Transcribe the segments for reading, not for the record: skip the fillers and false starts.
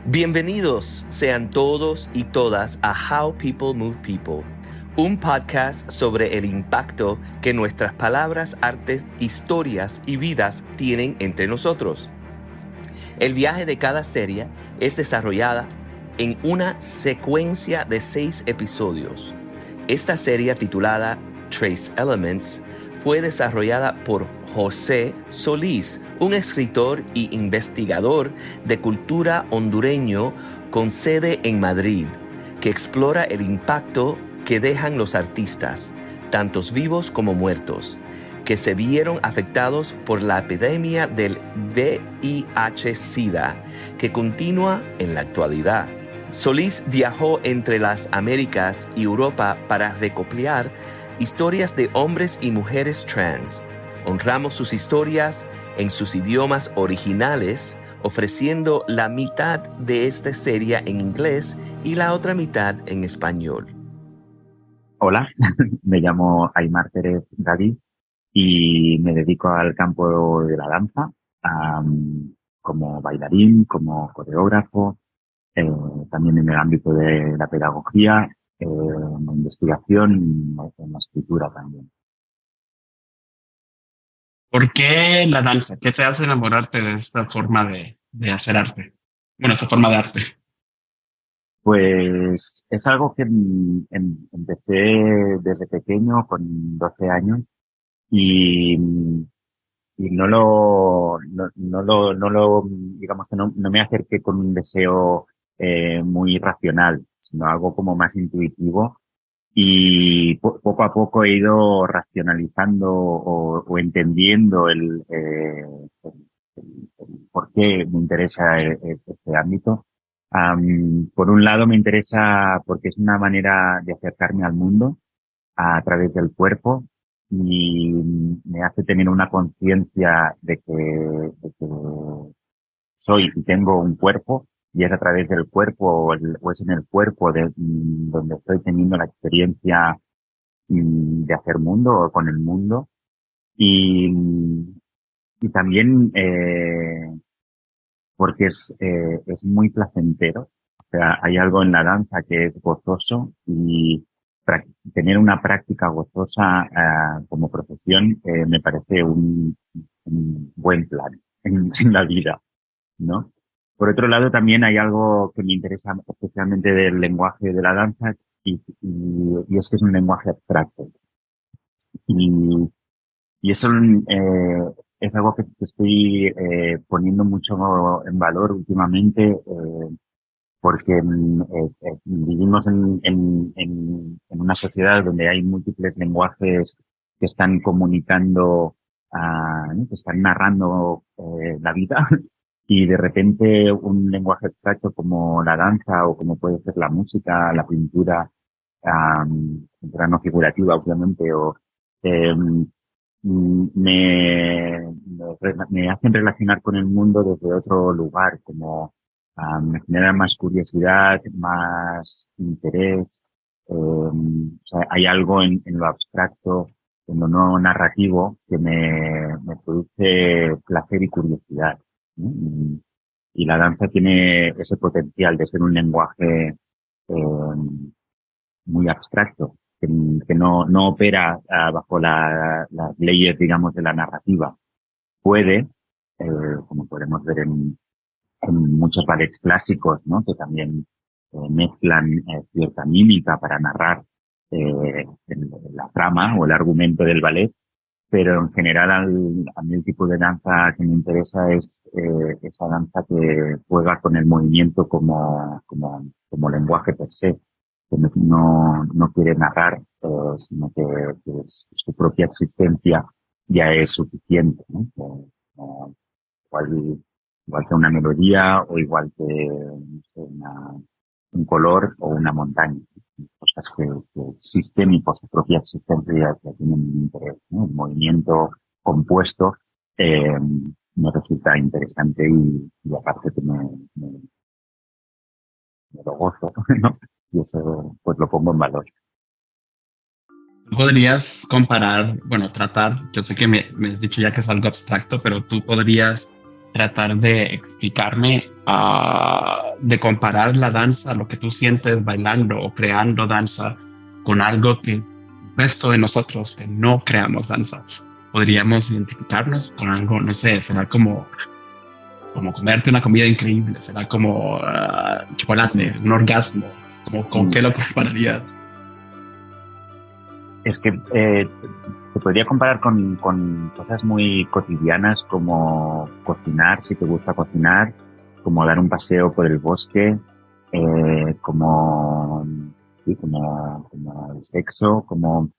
Bienvenidos sean todos y todas a How People Move People, un podcast sobre el impacto que nuestras palabras, artes, historias y vidas tienen entre nosotros. El viaje de cada serie es desarrollada en una secuencia de 6 episodios. Esta serie, titulada Trace Elements, fue desarrollada por José Solís, un escritor y investigador de cultura hondureño con sede en Madrid, que explora el impacto que dejan los artistas, tantos vivos como muertos, que se vieron afectados por la epidemia del VIH-Sida, que continúa en la actualidad. Solís viajó entre las Américas y Europa para recopilar historias de hombres y mujeres trans. Honramos sus historias en sus idiomas originales, ofreciendo la mitad de esta serie en inglés y la otra mitad en español. Hola, me llamo Aymar Pérez David y me dedico al campo de la danza, como bailarín, como coreógrafo, también en el ámbito de la pedagogía, en la investigación y en la escritura también. ¿Por qué la danza? ¿Qué te hace enamorarte de esta forma de hacer arte? Bueno, esta forma de arte. Pues es algo que empecé desde pequeño, con 12 años, y digamos que no me acerqué con un deseo muy racional, sino algo como más intuitivo. Y poco a poco he ido racionalizando o entendiendo el por qué me interesa este ámbito. Por un lado me interesa porque es una manera de acercarme al mundo a través del cuerpo y me hace tener una conciencia de que soy y tengo un cuerpo, y es a través del cuerpo o es en el cuerpo donde estoy teniendo la experiencia de hacer mundo o con el mundo. Y también porque es muy placentero. O sea, hay algo en la danza que es gozoso, y tener una práctica gozosa como profesión me parece un buen plan en la vida, ¿no? Por otro lado, también hay algo que me interesa especialmente del lenguaje de la danza, y es que es un lenguaje abstracto. Y eso es algo que estoy poniendo mucho en valor últimamente, porque vivimos en una sociedad donde hay múltiples lenguajes que están comunicando, ¿no? Que están narrando la vida. Y de repente un lenguaje abstracto como la danza, o como puede ser la música, la pintura, pintura no figurativa, obviamente, o me hacen relacionar con el mundo desde otro lugar, como me generan más curiosidad, más interés. O sea, hay algo en lo abstracto, en lo no narrativo, que me produce placer y curiosidad, ¿no? Y la danza tiene ese potencial de ser un lenguaje muy abstracto, que no opera bajo las leyes, digamos, de la narrativa. Puede, como podemos ver en muchos ballets clásicos, ¿no? Que también mezclan cierta mímica para narrar la trama o el argumento del ballet. Pero en general a mí el tipo de danza que me interesa es esa danza que juega con el movimiento como lenguaje per se, que no quiere narrar, sino que su propia existencia ya es suficiente, ¿no? Igual que una melodía, o igual que, no sé, un color o una montaña. Cosas que existen y por su propia existencia ya tienen un interés, ¿no? El movimiento compuesto me resulta interesante, y aparte que me lo gozo, ¿no? Y eso pues lo pongo en valor. ¿Tú podrías comparar, bueno, tratar, yo sé que me has dicho ya que es algo abstracto, pero tú podrías tratar de explicarme de comparar la danza, lo que tú sientes bailando o creando danza, con algo que el resto de nosotros que no creamos danza, podríamos identificarnos con algo, no sé, será como comerte una comida increíble, será como chocolate, un orgasmo, como con qué lo compararías. Es que se podría comparar con cosas muy cotidianas como cocinar, si te gusta cocinar, como dar un paseo por el bosque, como, sí, como el sexo, como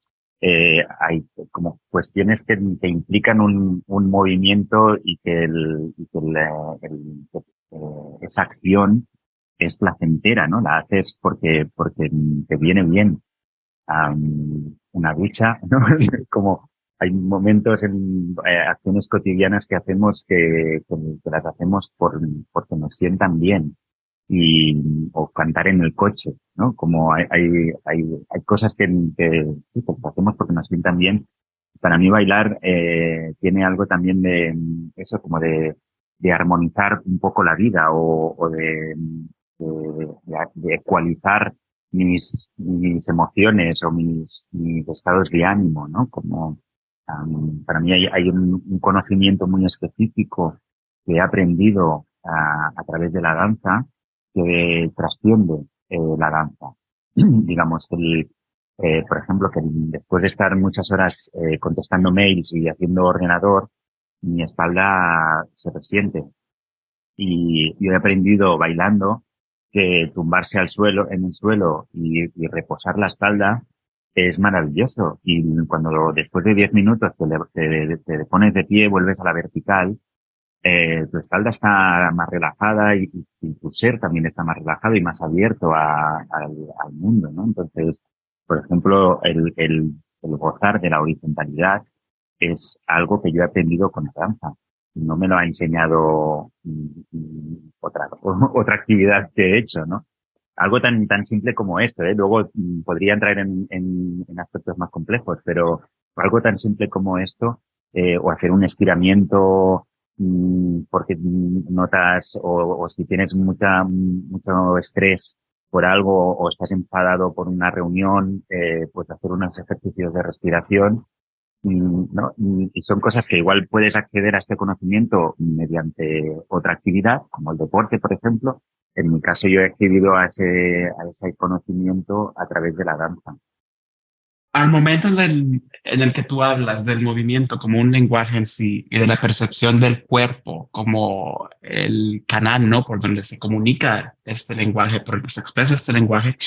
hay como cuestiones que implican un movimiento y que esa acción es placentera, ¿no? La haces porque te viene bien. Una ducha, ¿no? Como hay momentos en acciones cotidianas que hacemos que las hacemos porque nos sientan bien o cantar en el coche, ¿no? Como hay cosas sí, que hacemos porque nos sientan bien. Para mí bailar tiene algo también de eso, como de armonizar un poco la vida o de ecualizar mis emociones o mis estados de ánimo, ¿no? Como para mí hay un conocimiento muy específico que he aprendido a través de la danza que trasciende la danza. Digamos, por ejemplo, que después de estar muchas horas contestando mails y haciendo ordenador, mi espalda se resiente. Y yo he aprendido bailando que tumbarse en el suelo y reposar la espalda es maravilloso. Y cuando después de 10 minutos te pones de pie, vuelves a la vertical, tu espalda está más relajada y tu ser también está más relajado y más abierto al mundo, ¿no? Entonces, por ejemplo, el gozar de la horizontalidad es algo que yo he aprendido con la danza. No me lo ha enseñado otra actividad que he hecho, ¿no? Algo tan simple como esto, ¿eh? Luego podría entrar en aspectos más complejos, pero algo tan simple como esto, o hacer un estiramiento, porque notas, o si tienes mucho estrés por algo, o estás enfadado por una reunión, pues hacer unos ejercicios de respiración, ¿no? Y son cosas que igual puedes acceder a este conocimiento mediante otra actividad, como el deporte, por ejemplo. En mi caso, yo he accedido a ese conocimiento a través de la danza. Al momento en el que tú hablas del movimiento como un lenguaje en sí y de la percepción del cuerpo como el canal, ¿no? Por donde se comunica este lenguaje, por el que se expresa este lenguaje,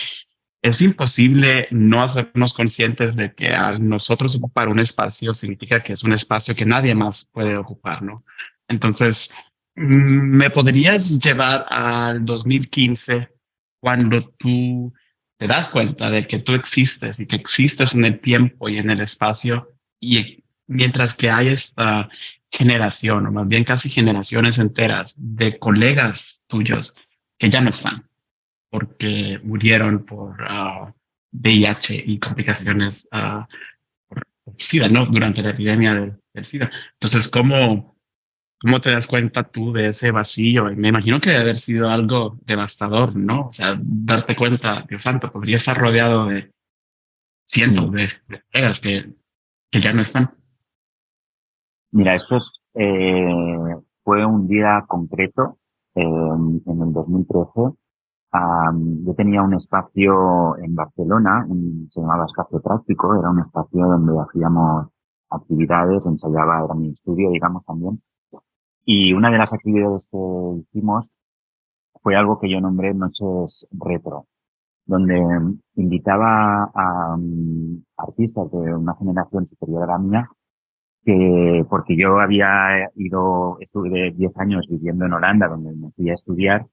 es imposible no hacernos conscientes de que al nosotros ocupar un espacio significa que es un espacio que nadie más puede ocupar, ¿no? Entonces, ¿me podrías llevar al 2015 cuando tú te das cuenta de que tú existes y que existes en el tiempo y en el espacio, y mientras que hay esta generación, o más bien casi generaciones enteras de colegas tuyos que ya no están porque murieron por VIH y complicaciones por SIDA, ¿no? Durante la epidemia del SIDA. Entonces, ¿cómo te das cuenta tú de ese vacío? Y me imagino que debe haber sido algo devastador, ¿no? O sea, darte cuenta, Dios santo, podría estar rodeado de cientos Mm. de colegas que ya no están. Mira, fue un día concreto en el 2013. Yo tenía un espacio en Barcelona, se llamaba Espacio Práctico, era un espacio donde hacíamos actividades, ensayaba, era mi estudio, digamos, también. Y una de las actividades que hicimos fue algo que yo nombré Noches Retro, donde invitaba a artistas de una generación superior a la mía, porque yo estuve 10 años viviendo en Holanda, donde me fui a estudiar,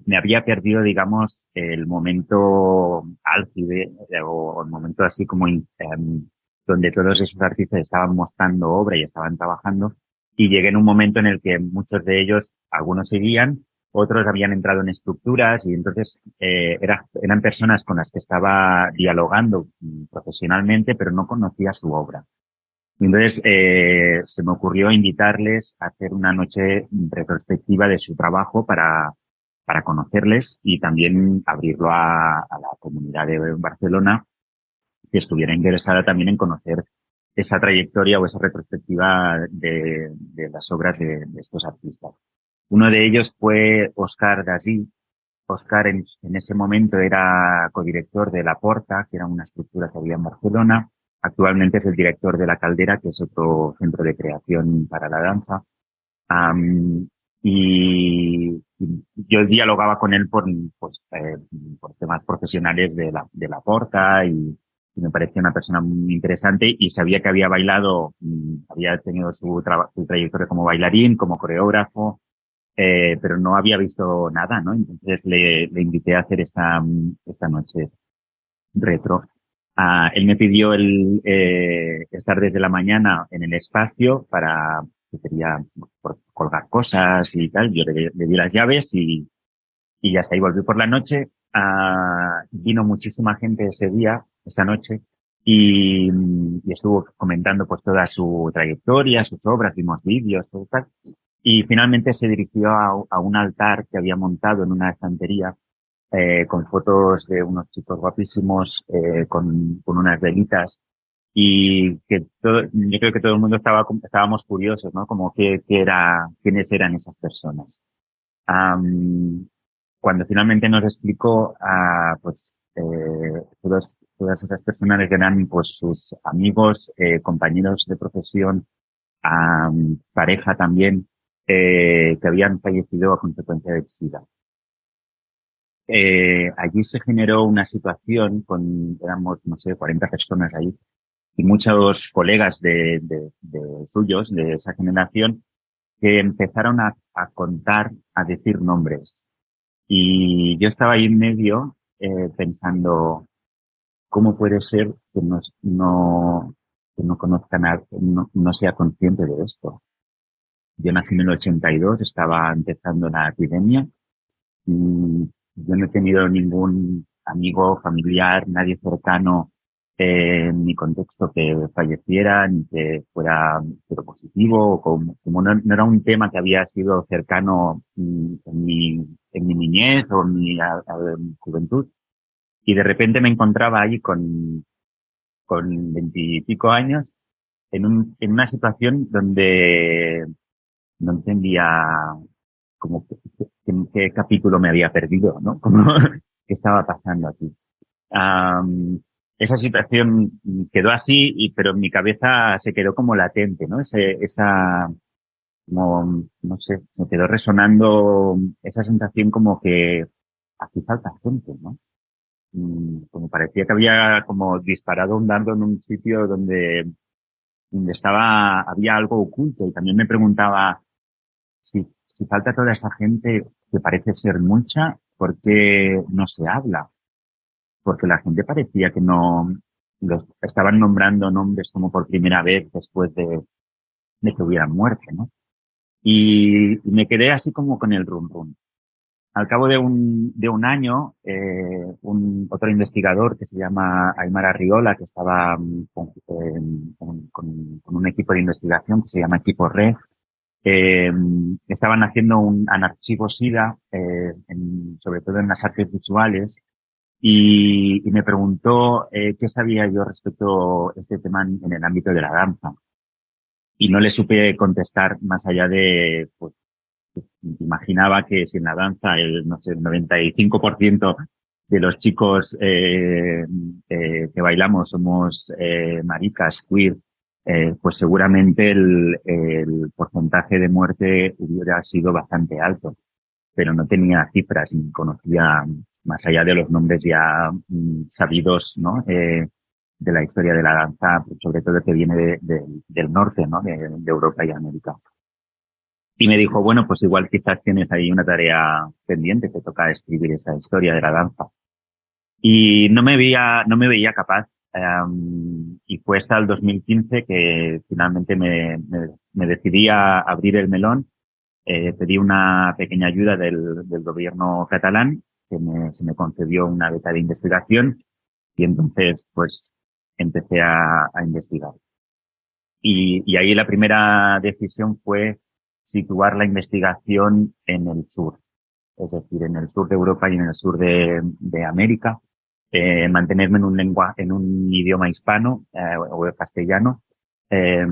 me había perdido, digamos, el momento álgido o el momento así como donde todos esos artistas estaban mostrando obra y estaban trabajando, y llegué en un momento en el que muchos de ellos, algunos seguían, otros habían entrado en estructuras, y entonces eran personas con las que estaba dialogando profesionalmente, pero no conocía su obra. Entonces, se me ocurrió invitarles a hacer una noche retrospectiva de su trabajo para para conocerles y también abrirlo a la comunidad de Barcelona que estuviera interesada también en conocer esa trayectoria o esa retrospectiva de las obras de estos artistas. Uno de ellos fue Óscar Gasí. Óscar en ese momento era codirector de La Porta, que era una estructura que había en Barcelona. Actualmente es el director de La Caldera, que es otro centro de creación para la danza. Y yo dialogaba con él por temas profesionales de La Porta y me parecía una persona muy interesante y sabía que había bailado, había tenido su trayectoria como bailarín, como coreógrafo, pero no había visto nada, ¿no? Entonces le invité a hacer esta noche retro. Él me pidió estar desde la mañana en el espacio que quería colgar cosas y tal. Yo le di las llaves y ya está. Y volví por la noche. Vino muchísima gente esa noche, y estuvo comentando pues toda su trayectoria, sus obras, vimos vídeos, todo tal. Y finalmente se dirigió a un altar que había montado en una estantería, con fotos de unos chicos guapísimos, con unas velitas, y yo creo que todo el mundo estábamos curiosos, ¿no? Como quiénes eran esas personas. Cuando finalmente nos explicó, todas esas personas eran pues sus amigos, compañeros de profesión, pareja también, que habían fallecido a consecuencia del SIDA. Allí se generó una situación éramos, no sé, 40 personas ahí, y muchos colegas de suyos, de esa generación, que empezaron a contar, a decir nombres. Y yo estaba ahí en medio, pensando, ¿cómo puede ser que no conozcan no sea consciente de esto? Yo nací en el 82, estaba empezando la epidemia, y yo no he tenido ningún amigo, familiar, nadie cercano en mi contexto que falleciera ni que fuera positivo, o como no era un tema que había sido cercano en mi niñez o en mi juventud. Y de repente me encontraba ahí con 20 y pico años en una situación donde no entendía como qué capítulo me había perdido, ¿no? Como qué estaba pasando aquí. Esa situación quedó así, pero en mi cabeza se quedó como latente, ¿no? Como, no sé, se quedó resonando esa sensación como que aquí falta gente, ¿no? Como parecía que había como disparado un dardo en un sitio donde había algo oculto, y también me preguntaba si falta toda esa gente que parece ser mucha, ¿por qué no se habla? Porque la gente parecía que estaban nombrando nombres como por primera vez después de que hubieran muerte, ¿no? Y me quedé así como con el rum rum. Al cabo de un año, otro investigador que se llama Aimar Arriola, que estaba con un equipo de investigación que se llama Equipo Red, estaban haciendo un archivo SIDA, sobre todo en las artes visuales, y me preguntó qué sabía yo respecto a este tema en el ámbito de la danza. Y no le supe contestar más allá de, pues, imaginaba que si en la danza el 95% de los chicos que bailamos somos maricas, queer, pues seguramente el porcentaje de muerte hubiera sido bastante alto, pero no tenía cifras ni conocía más allá de los nombres ya sabidos, ¿no? De la historia de la danza, pues sobre todo que viene del norte, ¿no? De Europa y América. Y me dijo, bueno, pues igual quizás tienes ahí una tarea pendiente, te toca escribir esa historia de la danza. Y no me veía capaz. Y fue hasta el 2015 que finalmente me decidí a abrir el melón. Pedí una pequeña ayuda del gobierno catalán, que se me concedió una beca de investigación, y entonces pues empecé a investigar. Y ahí la primera decisión fue situar la investigación en el sur. es decir, en el sur de Europa y en el sur de América, mantenerme en un idioma hispano o castellano, eh,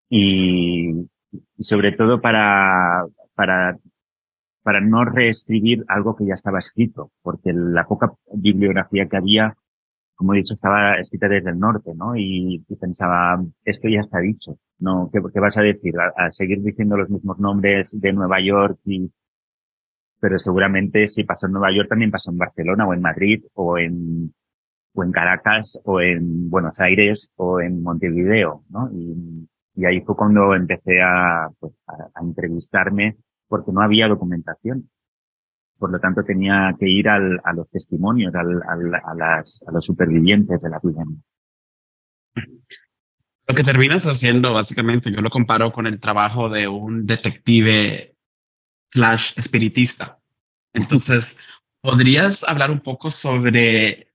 y sobre todo para, para no reescribir algo que ya estaba escrito, porque la poca bibliografía que había, como he dicho, estaba escrita desde el norte, ¿no? Y pensaba, esto ya está dicho, ¿no? ¿Qué vas a decir? A seguir diciendo los mismos nombres de Nueva York pero seguramente si pasó en Nueva York también pasó en Barcelona o en Madrid o en Caracas o en Buenos Aires o en Montevideo, ¿no? Y ahí fue cuando empecé pues, a entrevistarme porque no había documentación. Por lo tanto, tenía que ir a los testimonios, a los supervivientes de la epidemia. Lo que terminas haciendo, básicamente, yo lo comparo con el trabajo de un detective slash espiritista. Entonces, ¿podrías hablar un poco sobre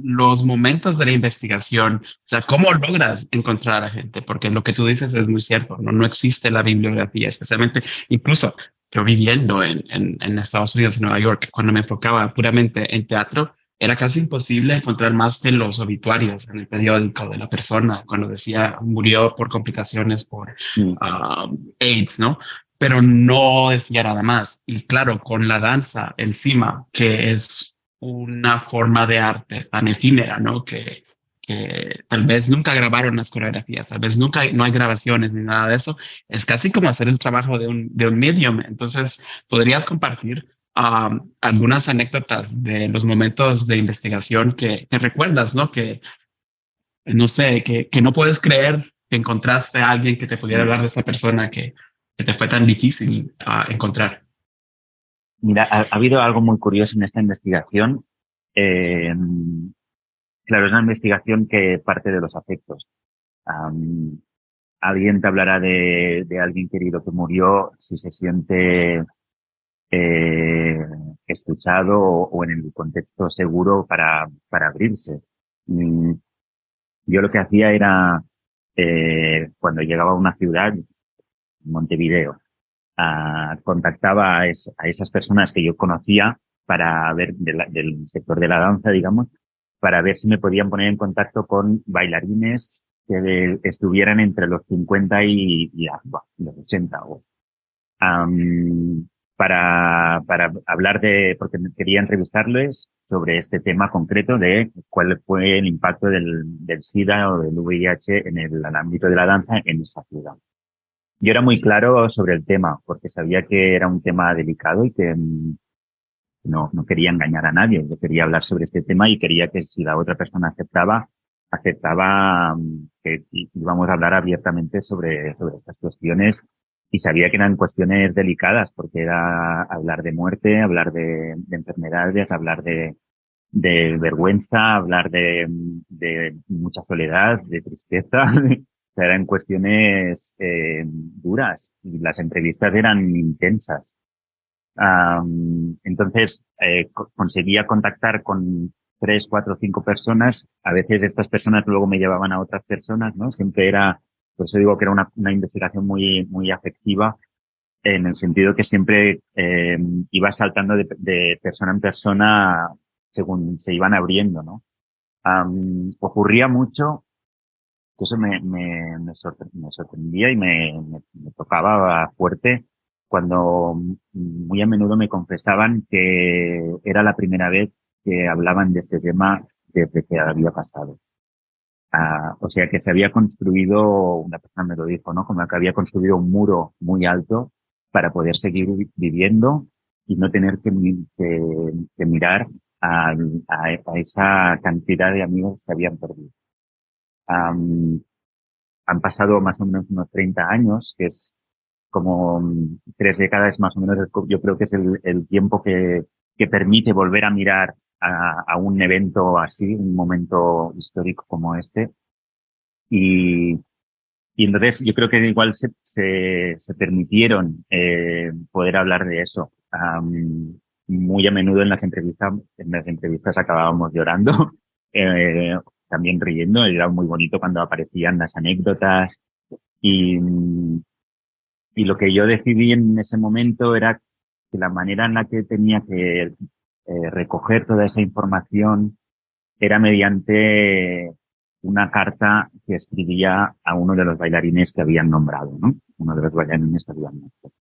los momentos de la investigación? O sea, ¿cómo logras encontrar a gente? Porque lo que tú dices es muy cierto, ¿no? No existe la bibliografía, especialmente, incluso yo viviendo en Estados Unidos, en Nueva York, cuando me enfocaba puramente en teatro, era casi imposible encontrar más que los obituarios en el periódico de la persona, cuando decía murió por complicaciones por Mm. AIDS, ¿no? Pero no decía nada más. Y claro, con la danza encima, que es una forma de arte tan efímera, ¿no? Que tal vez nunca grabaron las coreografías, tal vez nunca no hay grabaciones ni nada de eso. Es casi como hacer el trabajo de un medium. Entonces, ¿podrías compartir algunas anécdotas de los momentos de investigación que recuerdas, ¿no? Que, no sé, que no puedes creer que encontraste a alguien que te pudiera hablar de esa persona que te fue tan difícil encontrar. Mira, ha habido algo muy curioso en esta investigación. Eh, claro, es una investigación que parte de los afectos. Am, Alguien te hablará de alguien querido que murió si se siente eh, escuchado o en el contexto seguro para abrirse. Y yo lo que hacía era, cuando llegaba a una ciudad, Montevideo, contactaba a esas personas que yo conocía para ver del sector de la danza, digamos, para ver si me podían poner en contacto con bailarines que estuvieran entre los 50 y los 80 am, para hablar porque quería entrevistarles sobre este tema concreto de cuál fue el impacto del SIDA o del VIH en el ámbito de la danza en esa ciudad. Yo era muy claro sobre el tema, porque sabía que era un tema delicado y que no quería engañar a nadie. Yo quería hablar sobre este tema y quería que si la otra persona aceptaba que íbamos a hablar abiertamente sobre estas cuestiones. Y sabía que eran cuestiones delicadas, porque era hablar de muerte, hablar de enfermedades, hablar de vergüenza, hablar de mucha soledad, de tristeza. Sea, eran cuestiones duras y las entrevistas eran intensas. Entonces, conseguía contactar con 3, 4, 5 personas. A veces estas personas luego me llevaban a otras personas, ¿no? Siempre era, por eso digo que era una investigación muy afectiva, en el sentido que siempre iba saltando de persona en persona según se iban abriendo, ¿no? Ocurría mucho que eso me sorprendía y me tocaba fuerte cuando muy a menudo me confesaban que era la primera vez que hablaban de este tema desde que había pasado. O sea, que se había construido, una persona me lo dijo, ¿no? Como que había construido un muro muy alto para poder seguir viviendo y no tener que mirar a esa cantidad de amigos que habían perdido. Han pasado más o menos unos 30 años, que es como 3 décadas más o menos, yo creo que es el tiempo que permite volver a mirar a un evento así, un momento histórico como este. Y, y entonces yo creo que igual se permitieron poder hablar de eso. Muy a menudo en las entrevistas acabábamos llorando, eh, también riendo. Era muy bonito cuando aparecían las anécdotas y, Y lo que yo decidí en ese momento era que la manera en la que tenía que recoger toda esa información era mediante una carta que escribía a uno de los bailarines que habían nombrado, ¿no? Uno de los bailarines que habían nombrado.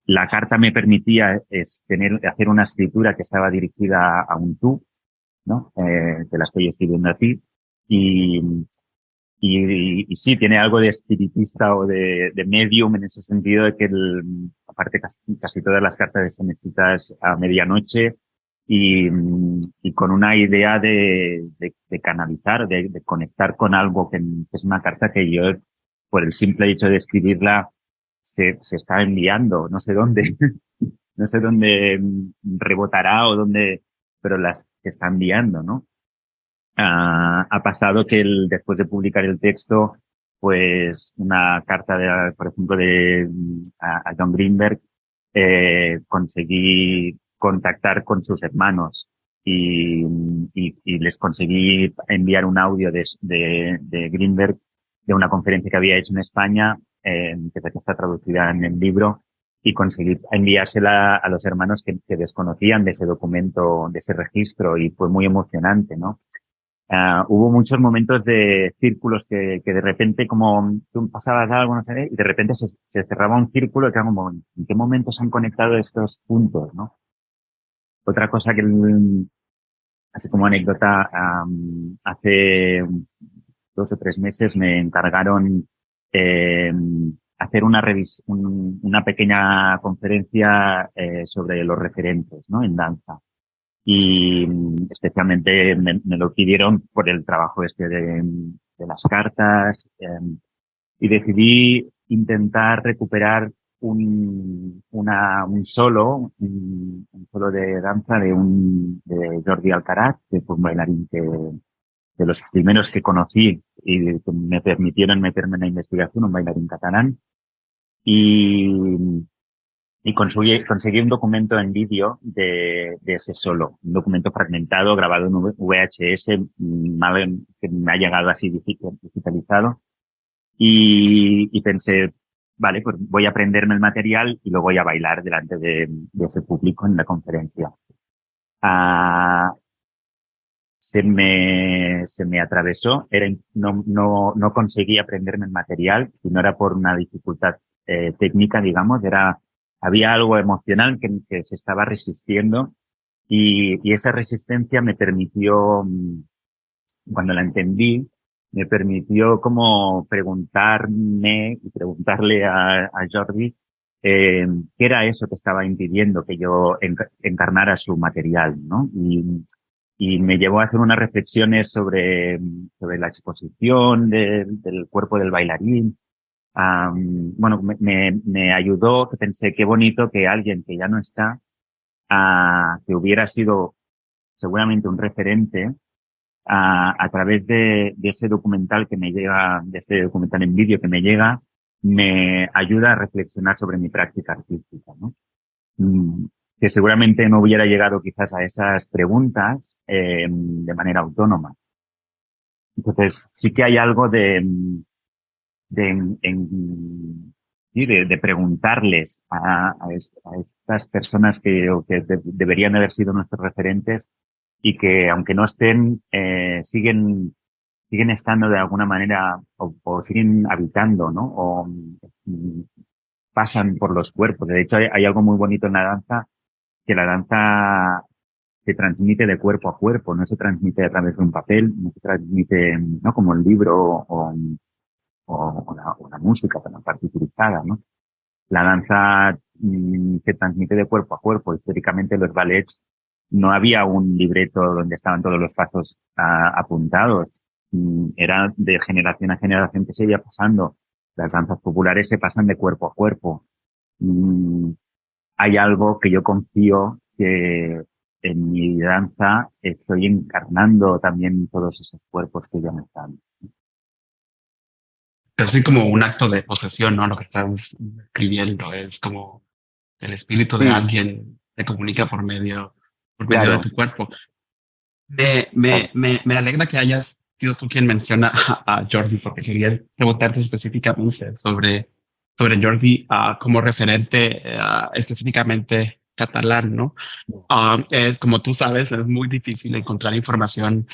La carta me permitía hacer una escritura que estaba dirigida a un tú, ¿no? Te la estoy escribiendo a ti. Y sí, tiene algo de espiritista o de medium en ese sentido de que aparte casi todas las cartas están escritas a medianoche y con una idea de canalizar, de conectar con algo que es una carta que yo, por el simple hecho de escribirla, se está enviando, no sé dónde, no sé dónde rebotará o dónde, pero las se está enviando, ¿no? Ha pasado que después de publicar el texto, pues una carta, por ejemplo, a John Greenberg, conseguí contactar con sus hermanos y les conseguí enviar un audio de Greenberg de una conferencia que había hecho en España, que está traducida en el libro, y conseguí enviársela a los hermanos que desconocían de ese documento, de ese registro, y fue muy emocionante, ¿no? Hubo muchos momentos de círculos que de repente, como tú pasabas algo, no sé, y de repente se cerraba un círculo que era como, ¿en qué momento se han conectado estos puntos, no? Otra cosa que, así como anécdota, hace 2 o 3 meses me encargaron hacer una pequeña conferencia sobre los referentes, ¿no? En danza. Y especialmente me lo pidieron por el trabajo de las cartas, y decidí intentar recuperar un solo de danza de Jordi Alcaraz, que fue un bailarín de los primeros que conocí y que me permitieron meterme en la investigación, un bailarín catalán. Y conseguí un documento en vídeo de ese solo, un documento fragmentado, grabado en VHS, que me ha llegado así digitalizado. Y pensé, vale, pues voy a aprenderme el material y lo voy a bailar delante de ese público en la conferencia. Se me atravesó, no conseguí aprenderme el material, y no era por una dificultad técnica, digamos, había algo emocional que se estaba resistiendo, y esa resistencia me permitió, cuando la entendí, me permitió como preguntarme y preguntarle a Jordi qué era eso que estaba impidiendo que yo encarnara su material, ¿no? Y me llevó a hacer unas reflexiones sobre la exposición del cuerpo del bailarín. Bueno, me ayudó, que pensé qué bonito que alguien que ya no está, que hubiera sido seguramente un referente, a través de ese documental que me llega, de este documental en vídeo que me llega, me ayuda a reflexionar sobre mi práctica artística, ¿no? Que seguramente no hubiera llegado quizás a esas preguntas de manera autónoma. Entonces, sí que hay algo de preguntarles a estas personas que deberían haber sido nuestros referentes, y que aunque no estén, siguen estando de alguna manera, o siguen habitando, ¿no? O pasan por los cuerpos. De hecho, hay algo muy bonito en la danza, que la danza se transmite de cuerpo a cuerpo, no se transmite a través de un papel, no se transmite, ¿no? Como el libro o la música partiturizada, ¿no? La danza se transmite de cuerpo a cuerpo. Históricamente los ballets no había un libreto donde estaban todos los pasos apuntados. Era de generación a generación que se iba pasando. Las danzas populares se pasan de cuerpo a cuerpo. Hay algo que yo confío, que en mi danza estoy encarnando también todos esos cuerpos que ya no están. Es así como un acto de posesión, ¿no? Lo que estás escribiendo es como el espíritu de Sí, alguien se comunica por medio de claro. tu cuerpo. Me alegra que hayas sido tú quien menciona a Jordi, porque quería preguntarte específicamente sobre sobre Jordi como referente específicamente catalán, ¿no? Es como tú sabes, es muy difícil encontrar información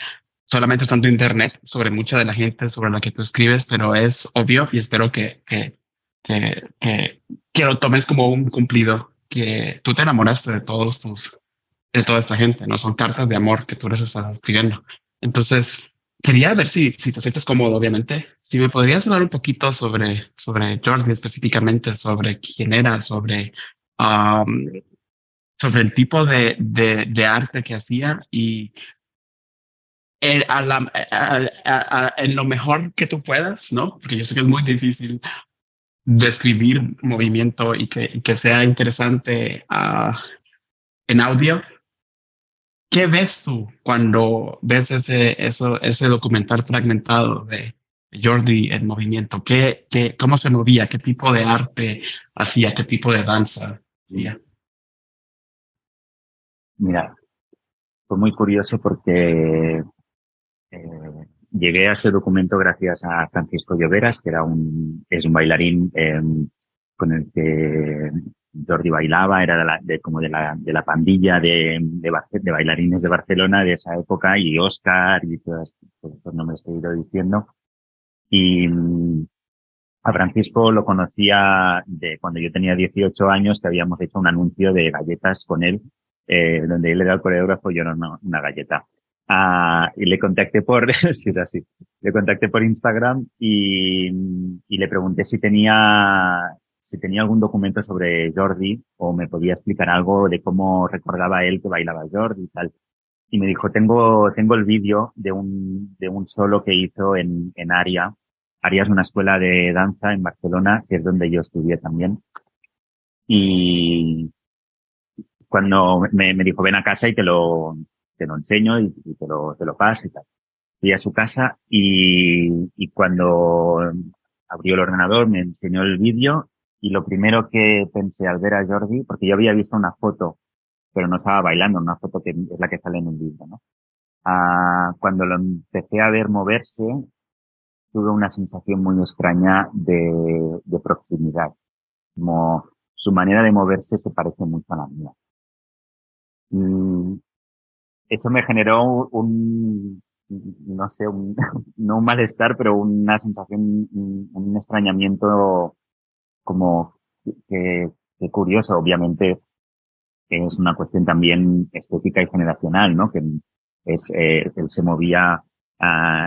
solamente usando internet sobre mucha de la gente sobre la que tú escribes, pero es obvio y espero que lo tomes como un cumplido, que tú te enamoraste de de toda esta gente, ¿no? Son cartas de amor que tú les estás escribiendo. Entonces, quería ver si te sientes cómodo, obviamente. Si me podrías hablar un poquito sobre Jordi específicamente, sobre quién era, um, sobre el tipo de arte que hacía y en lo mejor que tú puedas, ¿no? Porque yo sé que es muy difícil describir movimiento y que sea interesante en audio. ¿Qué ves tú cuando ves ese documental fragmentado de Jordi en movimiento? ¿Cómo se movía? ¿Qué tipo de arte hacía? ¿Qué tipo de danza hacía? Mira, fue muy curioso porque llegué a este documento gracias a Francisco Lloveras, que es un bailarín con el que Jordi bailaba, era como de la pandilla de bailarines de Barcelona de esa época, y Oscar y todos estos nombres que he ido diciendo. Y a Francisco lo conocía de cuando yo tenía 18 años, que habíamos hecho un anuncio de galletas con él, donde él era el coreógrafo y yo era una galleta. Y le contacté sí, es así, le contacté por Instagram y le pregunté si tenía algún documento sobre Jordi o me podía explicar algo de cómo recordaba él que bailaba Jordi y tal. Y me dijo, tengo el vídeo de un solo que hizo en Aria. Aria es una escuela de danza en Barcelona, que es donde yo estudié también. Y cuando me dijo, ven a casa y te lo enseño y te lo paso y tal. Fui a su casa y cuando abrió el ordenador me enseñó el vídeo y lo primero que pensé al ver a Jordi, porque yo había visto una foto, pero no estaba bailando, una foto que es la que sale en el vídeo, ¿no? Cuando lo empecé a ver moverse, tuve una sensación muy extraña de proximidad, como su manera de moverse se parece mucho a la mía. Y eso me generó no sé, no un malestar, pero una sensación, un extrañamiento como que curioso. Obviamente es una cuestión también estética y generacional, ¿no? Él se movía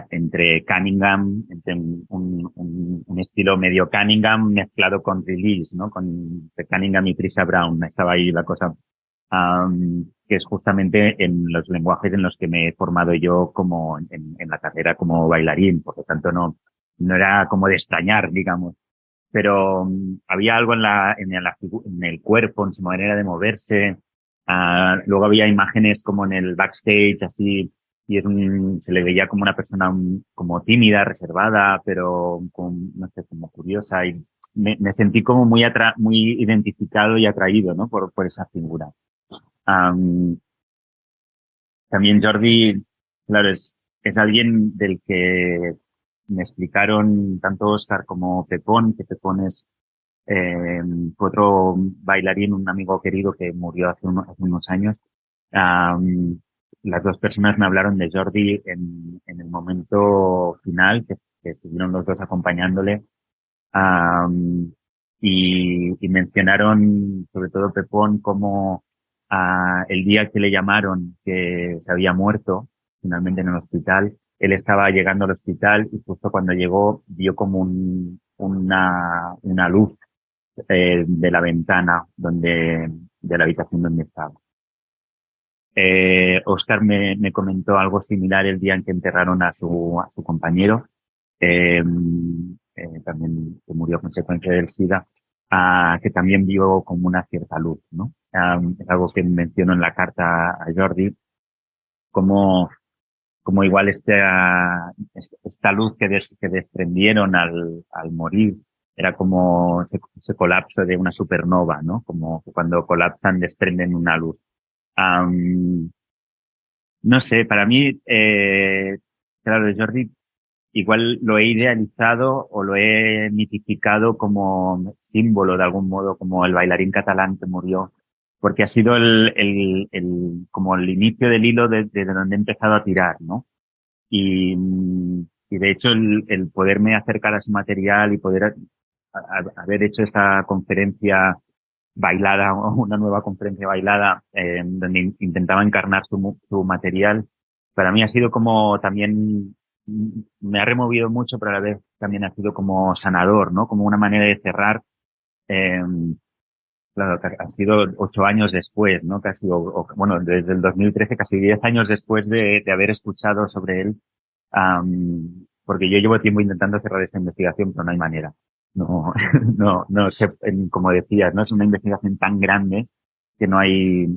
entre Cunningham, entre un estilo medio Cunningham mezclado con Release, ¿no? Con Cunningham y Trisha Brown. Estaba ahí la cosa, que es justamente en los lenguajes en los que me he formado yo como en la carrera como bailarín. Por lo tanto, no era como de extrañar, digamos. Pero había algo en el cuerpo, en su manera de moverse. Luego había imágenes como en el backstage, así, y se le veía como una persona como tímida, reservada, pero no sé, como curiosa, y me sentí como muy identificado y atraído, ¿no? Por esa figura. También Jordi, claro, es alguien del que me explicaron tanto Oscar como Pepón, que Pepón eh, fue otro bailarín, un amigo querido que murió hace unos años. Am, las dos personas me hablaron de Jordi en el momento final, que estuvieron los dos acompañándole. Am, y mencionaron, sobre todo Pepón, como el día que le llamaron que se había muerto, finalmente en el hospital, él estaba llegando al hospital y justo cuando llegó vio como una luz de la ventana de la habitación donde estaba. Oscar me comentó algo similar el día en que enterraron a su compañero, eh, también que murió a consecuencia del SIDA, que también vio como una cierta luz, ¿no? Es algo que menciono en la carta a Jordi, como, como igual esta luz que desprendieron al morir era como ese colapso de una supernova, ¿no? Como que cuando colapsan desprenden una luz. No sé, para mí, claro, Jordi igual lo he idealizado o lo he mitificado como símbolo de algún modo, como el bailarín catalán que murió, porque ha sido como el inicio del hilo desde donde he empezado a tirar, ¿no? Y, y de hecho el poderme acercar a su material y poder haber hecho esta conferencia bailada, o una nueva conferencia bailada, donde intentaba encarnar su material, para mí ha sido como también, me ha removido mucho, pero a la vez también ha sido como sanador, ¿no? Como una manera de cerrar, eh, claro, ha sido 8 años después, ¿no? Casi, bueno, desde el 2013, casi 10 años después de haber escuchado sobre él, porque yo llevo tiempo intentando cerrar esta investigación, pero no hay manera. No, no sé, como decías, no es una investigación tan grande que no hay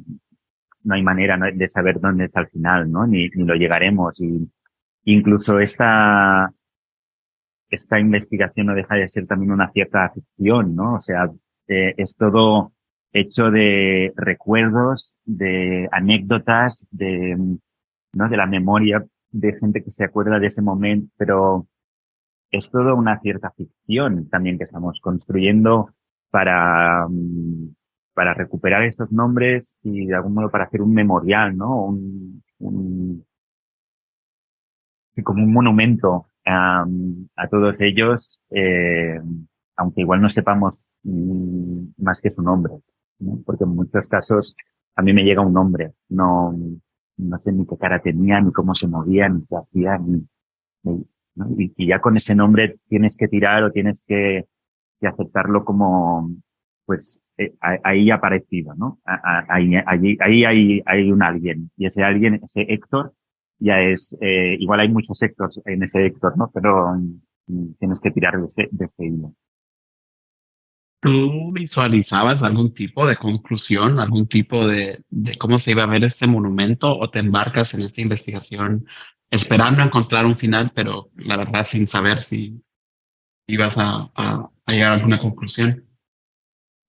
manera de saber dónde está el final, ¿no? Ni lo llegaremos. Y incluso esta investigación no deja de ser también una cierta ficción, ¿no? O sea, es todo hecho de recuerdos, de anécdotas, ¿no? De la memoria de gente que se acuerda de ese momento, pero es todo una cierta ficción también que estamos construyendo para, para recuperar esos nombres y de algún modo para hacer un memorial, ¿no? Como un monumento a todos ellos, aunque igual no sepamos más que su nombre, ¿no? Porque en muchos casos a mí me llega un nombre, no sé ni qué cara tenía, ni cómo se movía, ni qué hacía, ¿no? Y ya con ese nombre tienes que tirar o tienes que aceptarlo como, pues, ahí aparecido, ¿no? Ahí hay un alguien. Y ese alguien, ese Héctor, ya es, igual hay muchos Héctors en ese Héctor, ¿no? Pero tienes que tirar de ese hilo. ¿Tú visualizabas algún tipo de conclusión, algún tipo de cómo se iba a ver este monumento o te embarcas en esta investigación esperando encontrar un final, pero la verdad sin saber si ibas a llegar a alguna conclusión?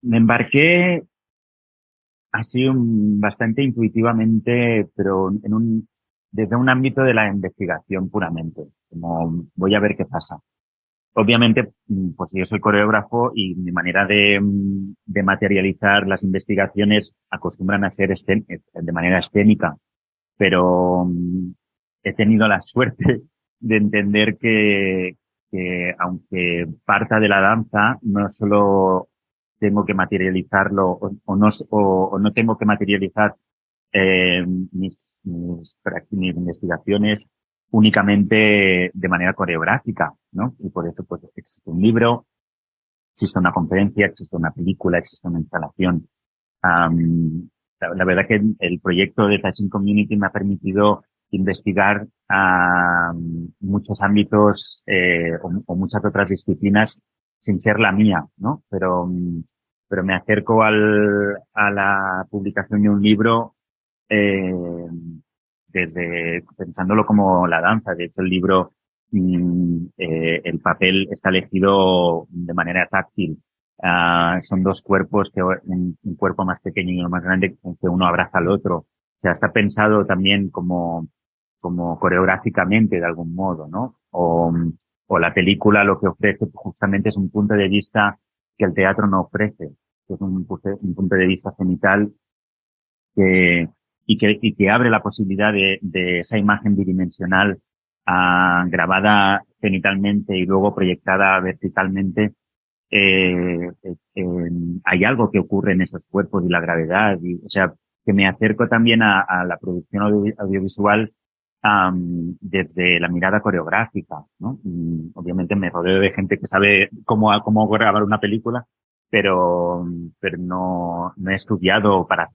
Me embarqué así bastante intuitivamente, pero desde un ámbito de la investigación puramente, como voy a ver qué pasa. Obviamente, pues yo soy coreógrafo y mi manera de materializar las investigaciones acostumbran a ser de manera escénica, pero he tenido la suerte de entender que aunque parta de la danza, no solo tengo que materializarlo o no tengo que materializar mis investigaciones únicamente de manera coreográfica, ¿no? Y por eso pues existe un libro, existe una conferencia, existe una película, existe una instalación. La verdad que el proyecto de Touching Community me ha permitido investigar muchos ámbitos o muchas otras disciplinas sin ser la mía, ¿no? Pero me acerco a la publicación de un libro eh, desde pensándolo como la danza. De hecho, el libro, el papel está elegido de manera táctil. Son dos cuerpos, un cuerpo más pequeño y uno más grande, que uno abraza al otro. O sea, está pensado también como coreográficamente de algún modo, ¿no? O la película lo que ofrece justamente es un punto de vista que el teatro no ofrece, que es un punto de vista cenital y que abre la posibilidad de esa imagen bidimensional grabada cenitalmente y luego proyectada verticalmente. Hay algo que ocurre en esos cuerpos y la gravedad, o sea, que me acerco también a la producción audiovisual desde la mirada coreográfica, ¿no? Y obviamente me rodeo de gente que sabe cómo grabar una película, pero no he estudiado para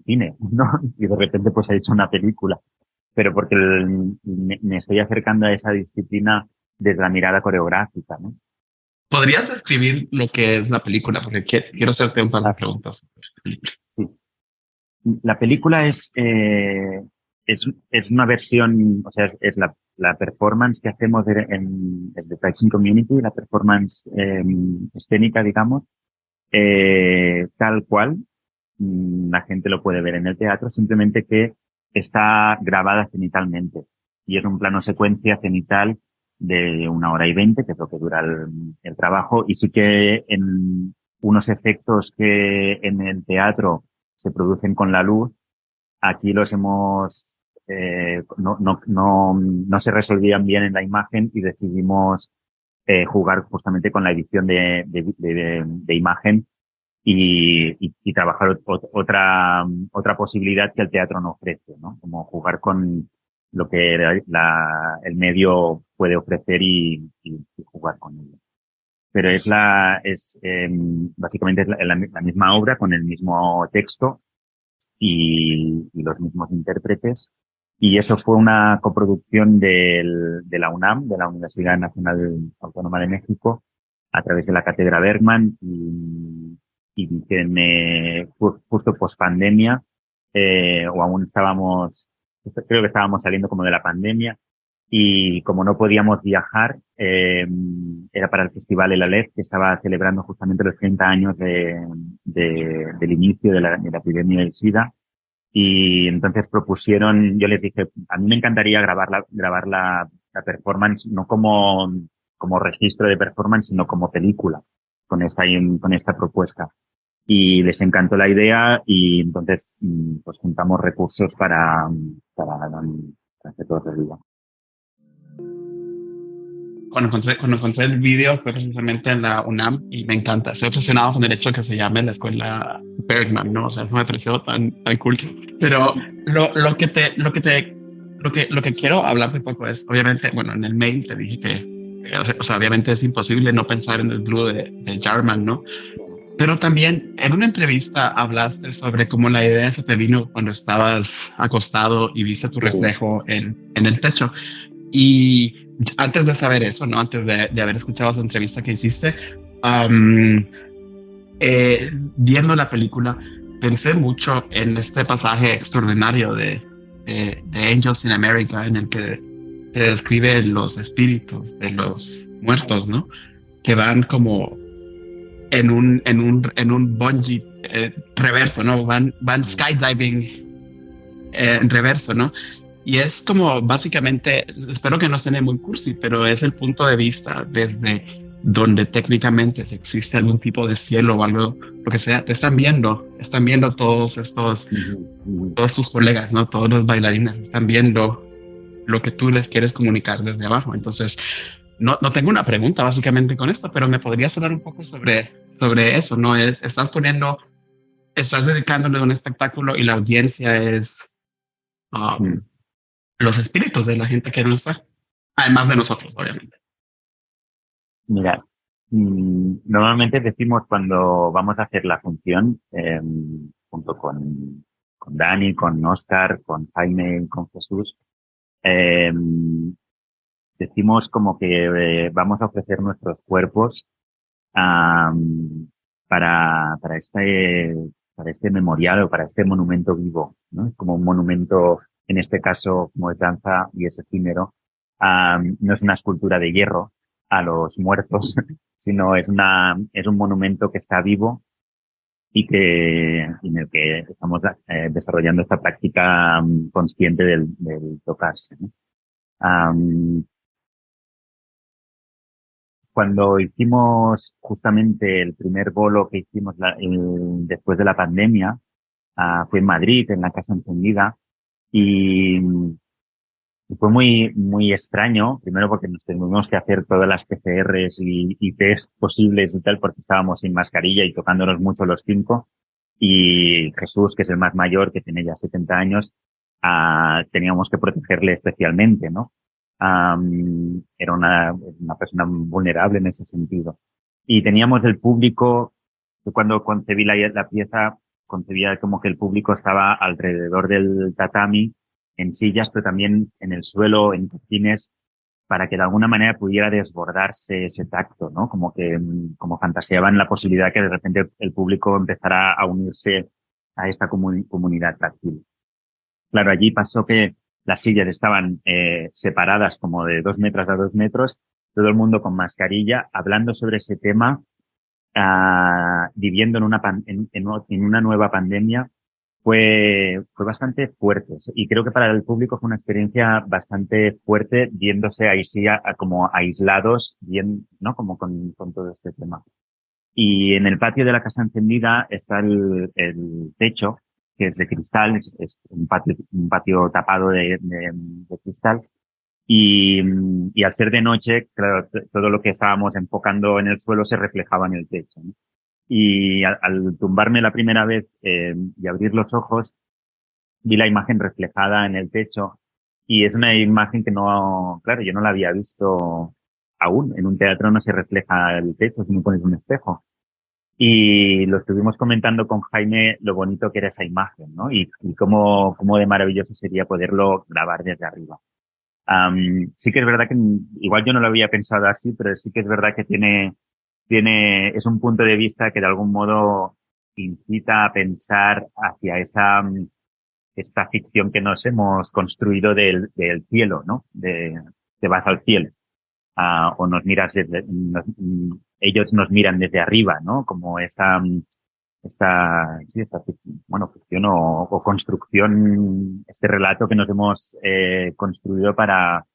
cine, ¿no? Y de repente pues he hecho una película, pero porque me estoy acercando a esa disciplina desde la mirada coreográfica, ¿no? ¿Podrías describir lo que es la película? Porque quiero hacerte un par de preguntas. Sí. La película es una versión, o sea, es la performance que hacemos desde Touching Community, la performance escénica, digamos, tal cual. La gente lo puede ver en el teatro, simplemente que está grabada cenitalmente. Y es un plano secuencia cenital de 1 hora y 20, que es lo que dura el trabajo, y sí que en unos efectos que en el teatro se producen con la luz, aquí los hemos, no se resolvían bien en la imagen y decidimos jugar justamente con la edición de imagen y trabajar otra posibilidad que el teatro no ofrece, ¿no? Como jugar con lo que el medio puede ofrecer y jugar con ello. Pero básicamente es la misma obra con el mismo texto y los mismos intérpretes. Y eso fue una coproducción de la UNAM, de la Universidad Nacional Autónoma de México, a través de la Cátedra Bergman y que justo post pandemia, o aún creo que estábamos saliendo como de la pandemia, y como no podíamos viajar, era para el Festival El Aleph, que estaba celebrando justamente los 30 años del inicio de la epidemia del SIDA. Y entonces propusieron, yo les dije, a mí me encantaría grabar la performance, no como registro de performance, sino como película, con esta propuesta. Y les encantó la idea y entonces pues juntamos recursos para hacer todo realidad. Cuando encontré el vídeo fue precisamente en la UNAM y me encanta. Estoy obsesionado con el hecho de que se llame la escuela Bergman, ¿no? O sea, eso me pareció tan cool. Pero lo que quiero hablarte un poco es, obviamente, bueno, en el mail te dije que, o sea, obviamente es imposible no pensar en el Blue de Jarman, ¿no? Pero también en una entrevista hablaste sobre cómo la idea se te vino cuando estabas acostado y viste tu reflejo en el techo. Y antes de saber eso, ¿no? Antes de haber escuchado esa entrevista que hiciste, viendo la película, pensé mucho en este pasaje extraordinario de Angels in America, en el que se describe los espíritus de los muertos, ¿no? Que van como en un bungee reverso, ¿no? Van skydiving en reverso, ¿no? Y es como básicamente, espero que no suene muy cursi, pero es el punto de vista desde donde técnicamente si existe algún tipo de cielo o algo, lo que sea, te están viendo todos tus colegas, ¿no? Todos los bailarines están viendo lo que tú les quieres comunicar desde abajo. Entonces, no tengo una pregunta básicamente con esto, pero me podrías hablar un poco sobre eso, ¿no? Estás dedicándole a un espectáculo y la audiencia es los espíritus de la gente que no está, además de nosotros, obviamente. Mira, normalmente decimos cuando vamos a hacer la función, junto con Dani, con Oscar, con Jaime y con Jesús, decimos como que vamos a ofrecer nuestros cuerpos para este memorial o para este monumento vivo, ¿no? Es como un monumento, en este caso, como es danza y es efímero. No es una escultura de hierro a los muertos, sino es un monumento que está vivo y en el que estamos desarrollando esta práctica consciente del tocarse, ¿no? Cuando hicimos justamente el primer bolo que hicimos después de la pandemia, fue en Madrid, en la Casa Encendida, y fue muy, muy extraño, primero porque nos tuvimos que hacer todas las PCRs y test posibles y tal, porque estábamos sin mascarilla y tocándonos mucho los 5. Y Jesús, que es el más mayor, que tiene ya 70 años, teníamos que protegerle especialmente, ¿no? Era una persona vulnerable en ese sentido. Y teníamos el público, yo cuando concebí la pieza, concebía como que el público estaba alrededor del tatami, en sillas, pero también en el suelo, en cojines, para que de alguna manera pudiera desbordarse ese tacto, ¿no? Como fantaseaban la posibilidad que de repente el público empezara a unirse a esta comunidad táctil. Claro, allí pasó que las sillas estaban separadas como de 2 metros a 2 metros, todo el mundo con mascarilla, hablando sobre ese tema, viviendo en una nueva pandemia, fue bastante fuerte. Y creo que para el público fue una experiencia bastante fuerte viéndose ahí sí como aislados, bien, ¿no? Como con todo este tema. Y en el patio de la Casa Encendida está el techo, que es de cristal, es un patio tapado de cristal. Y al ser de noche, claro, todo lo que estábamos enfocando en el suelo se reflejaba en el techo, ¿no? Y al tumbarme la primera vez y abrir los ojos, vi la imagen reflejada en el techo. Y es una imagen que no, claro, yo no la había visto aún. En un teatro no se refleja el techo, si no pones un espejo. Y lo estuvimos comentando con Jaime lo bonito que era esa imagen, ¿no? Y cómo de maravilloso sería poderlo grabar desde arriba. Sí que es verdad que igual yo no lo había pensado así, pero sí que es verdad que es un punto de vista que de algún modo incita a pensar hacia esta ficción que nos hemos construido del cielo, ¿no? Te vas al cielo, o nos miras ellos nos miran desde arriba, ¿no? Como bueno, ficción o construcción, este relato que nos hemos construido para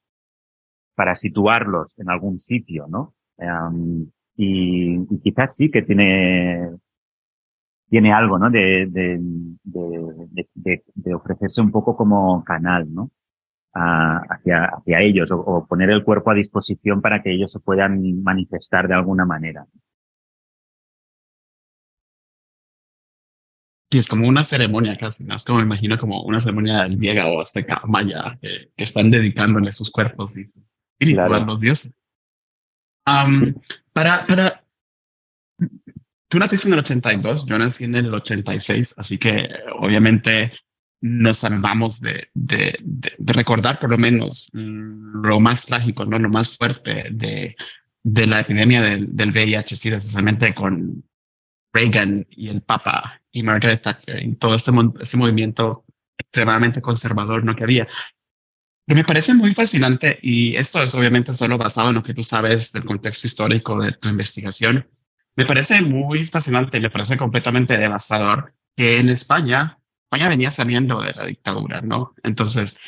situarlos en algún sitio, ¿no? Y quizás sí que tiene algo, ¿no? De ofrecerse un poco como canal, ¿no? Hacia ellos o poner el cuerpo a disposición para que ellos se puedan manifestar de alguna manera. Sí, es como una ceremonia casi, ¿no? Es como me imagino como una ceremonia griega o azteca, maya, que están dedicándole sus cuerpos y su espíritu a Claro. los dioses. Am, para, tú naciste en el 82, yo nací en el 86, así que obviamente nos salvamos de recordar por lo menos lo más trágico, ¿no? Lo más fuerte de la epidemia del VIH-Sida, especialmente con Reagan y el Papa y Margaret Thatcher y todo este movimiento extremadamente conservador, ¿no? Que había. Pero me parece muy fascinante y esto es obviamente solo basado en lo que tú sabes del contexto histórico de tu investigación. Me parece muy fascinante y me parece completamente devastador que en España venía saliendo de la dictadura, ¿no? Entonces,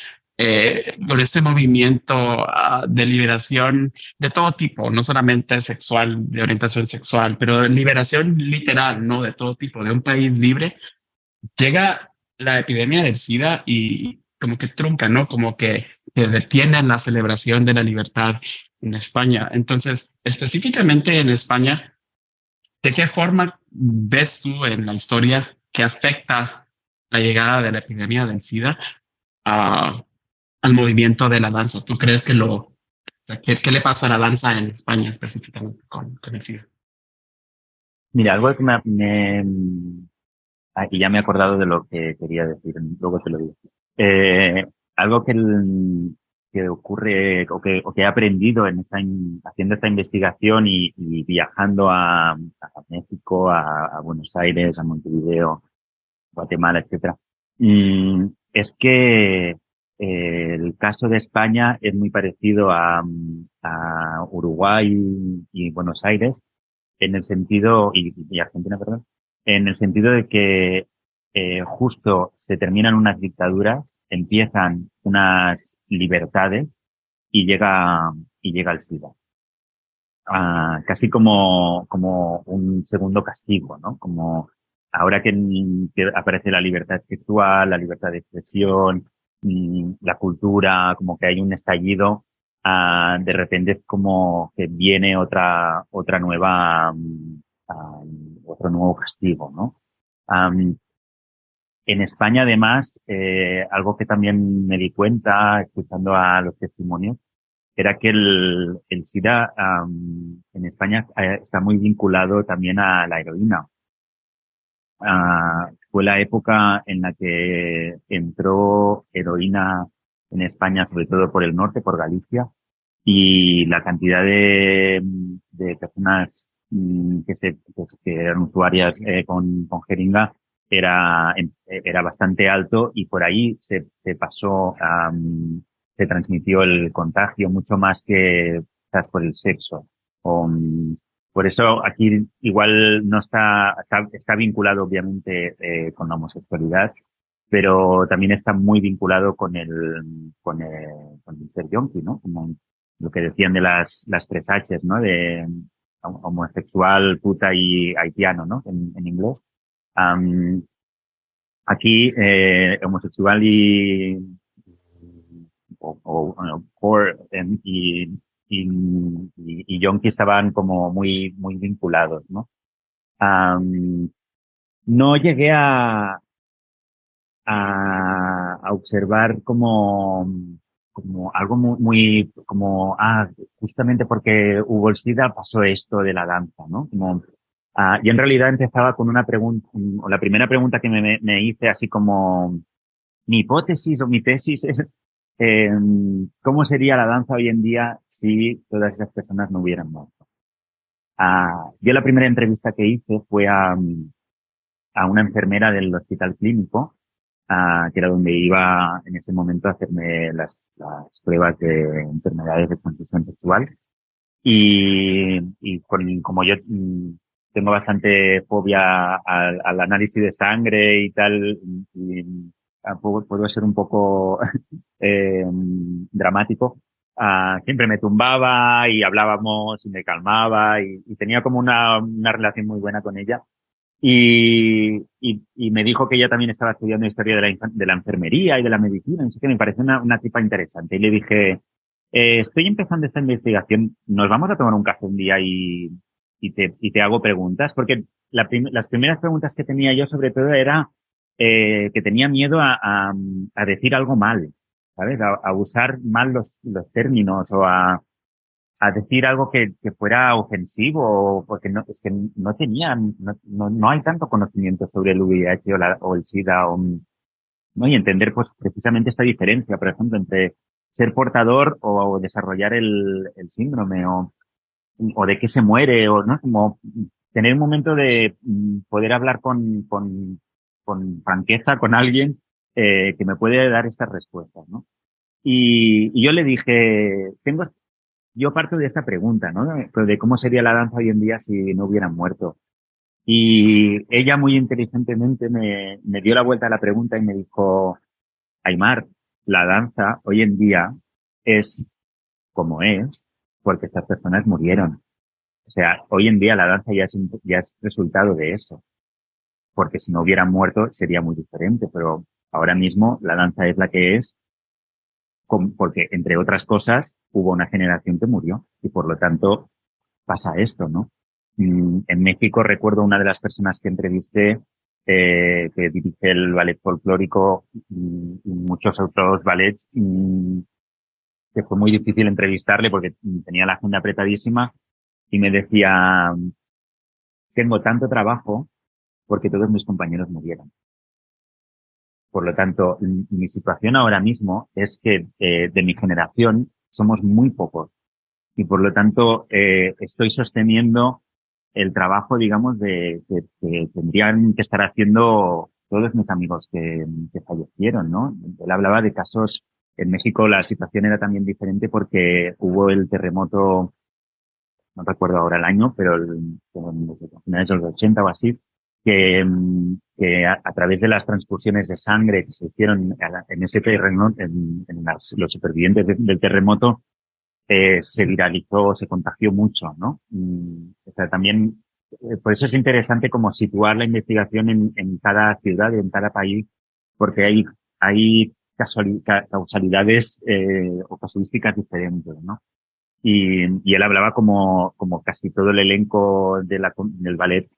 por este movimiento de liberación de todo tipo, no solamente sexual, de orientación sexual, pero de liberación literal, ¿no? De todo tipo, de un país libre, llega la epidemia del SIDA y como que trunca, ¿no? Como que se detiene la celebración de la libertad en España. Entonces, específicamente en España, ¿de qué forma ves tú en la historia que afecta la llegada de la epidemia del SIDA a- al movimiento de la danza? ¿Tú crees que o sea, qué le pasa a la danza en España específicamente con el SIDA? Mira, algo que y ya me he acordado de lo que quería decir, luego te lo digo. Eh, algo que ocurre o que he aprendido haciendo esta investigación y viajando a México, a Buenos Aires, a Montevideo, Guatemala, etcétera, es que el caso de España es muy parecido a Uruguay y Buenos Aires en el sentido, y Argentina, perdón, en el sentido de que justo se terminan unas dictaduras, empiezan unas libertades y llega el SIDA. Casi como un segundo castigo, ¿no? Como ahora que aparece la libertad sexual, la libertad de expresión, la cultura, como que hay un estallido, de repente es como que viene otra nueva, otro nuevo castigo, ¿no? Am, en España, además, algo que también me di cuenta escuchando a los testimonios, era que el SIDA en España está muy vinculado también a la heroína. Fue la época en la que entró heroína en España, sobre todo por el norte, por Galicia, y la cantidad de personas que eran usuarias con jeringa era bastante alto y por ahí se pasó, se transmitió el contagio mucho más que quizás por el sexo. O, por eso aquí igual no está vinculado obviamente con la homosexualidad, pero también está muy vinculado con Mr. Yonki, ¿no? Como lo que decían de las 3 Hs, ¿no? De homosexual, puta y haitiano, ¿no? En inglés. Aquí, homosexual o poor y yonki estaban como muy vinculados, ¿no? No llegué a observar como algo justamente porque hubo el SIDA pasó esto de la danza, ¿no? Yo en realidad empezaba con una pregunta, o la primera pregunta que me hice así como mi hipótesis o mi tesis es ¿cómo sería la danza hoy en día si todas esas personas no hubieran muerto? Yo la primera entrevista que hice fue a una enfermera del hospital clínico, que era donde iba en ese momento a hacerme las pruebas de enfermedades de transmisión sexual. Y como yo tengo bastante fobia al análisis de sangre y tal, y puedo ser un poco dramático. Siempre me tumbaba y hablábamos y me calmaba y tenía como una relación muy buena con ella. Y me dijo que ella también estaba estudiando historia de la enfermería y de la medicina, así que me pareció una tipa interesante. Y le dije, estoy empezando esta investigación, ¿nos vamos a tomar un café un día y te hago preguntas? Porque las primeras preguntas que tenía yo sobre todo era que tenía miedo a decir algo mal, ¿sabes? A usar mal los términos o a decir algo que fuera ofensivo, porque es que no hay tanto conocimiento sobre el VIH o el SIDA, ¿no? Y entender pues precisamente esta diferencia, por ejemplo, entre ser portador o desarrollar el síndrome o de qué se muere, o no, como tener un momento de poder hablar con franqueza con alguien que me puede dar estas respuestas, ¿no? Y yo le dije, yo parto de esta pregunta, ¿no? De cómo sería la danza hoy en día si no hubieran muerto. Y ella muy inteligentemente me dio la vuelta a la pregunta y me dijo, Aimar, la danza hoy en día es como es porque estas personas murieron. O sea, hoy en día la danza ya es resultado de eso. Porque si no hubieran muerto sería muy diferente, pero ahora mismo la danza es la que es porque, entre otras cosas, hubo una generación que murió y por lo tanto pasa esto, ¿no? En México recuerdo una de las personas que entrevisté que dirige el ballet folclórico y muchos otros ballets, que fue muy difícil entrevistarle porque tenía la agenda apretadísima y me decía, tengo tanto trabajo porque todos mis compañeros murieron. Por lo tanto, mi situación ahora mismo es que de mi generación somos muy pocos y por lo tanto estoy sosteniendo el trabajo, digamos, que tendrían que estar haciendo todos mis amigos que fallecieron, ¿no? Él hablaba de casos, en México la situación era también diferente porque hubo el terremoto, no recuerdo ahora el año, pero en los finales de los 80 o así, que a través de las transfusiones de sangre que se hicieron en ese terreno, los supervivientes del terremoto, se viralizó, se contagió mucho, ¿no? O sea, también, por eso es interesante como situar la investigación en cada ciudad y en cada país, porque hay causalidades o casuísticas diferentes, ¿no? Y él hablaba como casi todo el elenco del ballet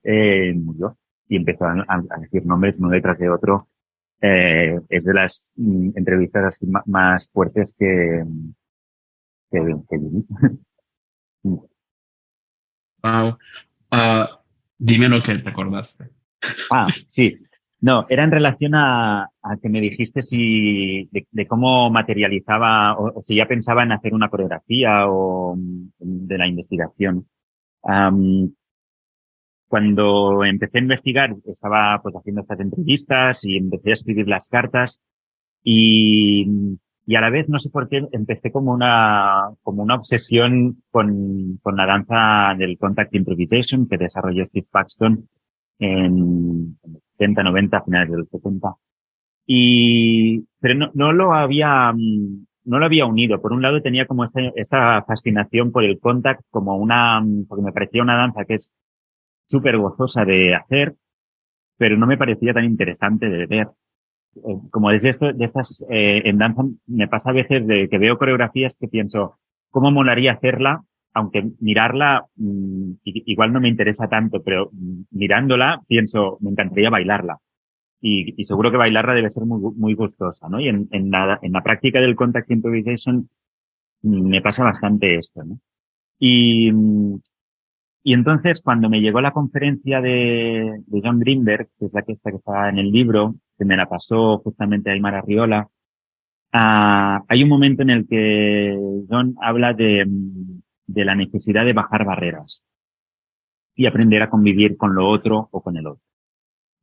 murió y empezó a decir nombres uno detrás de otro. Es de las entrevistas así más fuertes que viví. Wow. Dime lo que te acordaste. Sí. No, era en relación a que me dijiste de cómo materializaba o si ya pensaba en hacer una coreografía o de la investigación. Cuando empecé a investigar, estaba pues haciendo estas entrevistas y empecé a escribir las cartas y a la vez, no sé por qué, empecé como una obsesión con la danza del contact improvisation que desarrolló Steve Paxton en los 70, 90, finales de los 70. Pero no lo había, no lo había unido. Por un lado tenía como esta fascinación por el contact como porque me parecía una danza que es súper gozosa de hacer, pero no me parecía tan interesante de ver. Como desde de estas, en danza me pasa a veces de que veo coreografías que pienso, ¿cómo molaría hacerla? Aunque mirarla, igual no me interesa tanto, pero mirándola pienso, me encantaría bailarla. Y seguro que bailarla debe ser muy gustosa, ¿no? Y en la práctica del contact improvisation me pasa bastante esto, ¿no? Y, y entonces, cuando me llegó la conferencia de John Greenberg, que es esta que está en el libro, que me la pasó justamente Aymar Arriola, hay un momento en el que John habla de la necesidad de bajar barreras y aprender a convivir con lo otro o con el otro.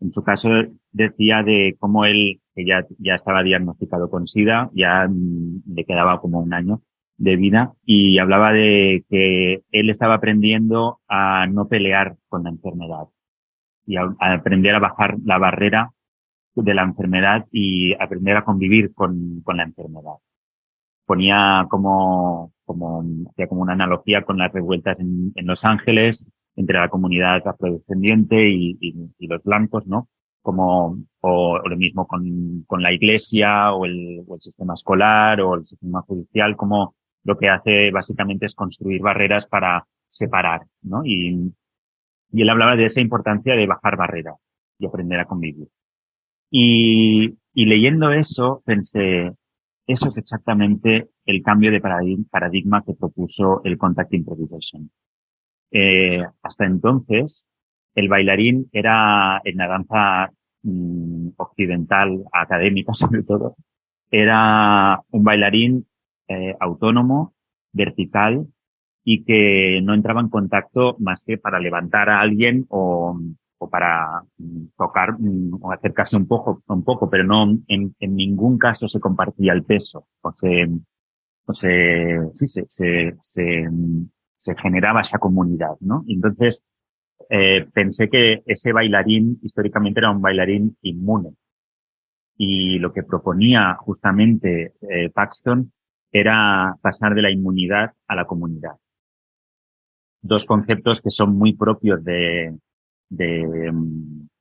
En su caso decía de cómo él, que ya estaba diagnosticado con SIDA, ya le quedaba como un año de vida, y hablaba de que él estaba aprendiendo a no pelear con la enfermedad y a aprender a bajar la barrera de la enfermedad y aprender a convivir con la enfermedad. Ponía hacía como una analogía con las revueltas en Los Ángeles entre la comunidad afrodescendiente y los blancos, ¿no? O lo mismo con la iglesia o el sistema escolar o el sistema judicial, como lo que hace básicamente es construir barreras para separar, ¿no? Y él hablaba de esa importancia de bajar barreras y aprender a convivir. Y leyendo eso pensé, eso es exactamente el cambio de paradigma que propuso el Contact Improvisation. Hasta entonces, el bailarín era en la danza occidental, académica sobre todo, era un bailarín autónomo, vertical, y que no entraba en contacto más que para levantar a alguien o para tocar o acercarse un poco, pero no en ningún caso se compartía el peso se generaba esa comunidad, ¿no? Y entonces pensé que ese bailarín históricamente era un bailarín inmune, y lo que proponía justamente Paxton era pasar de la inmunidad a la comunidad. Dos conceptos que son muy propios de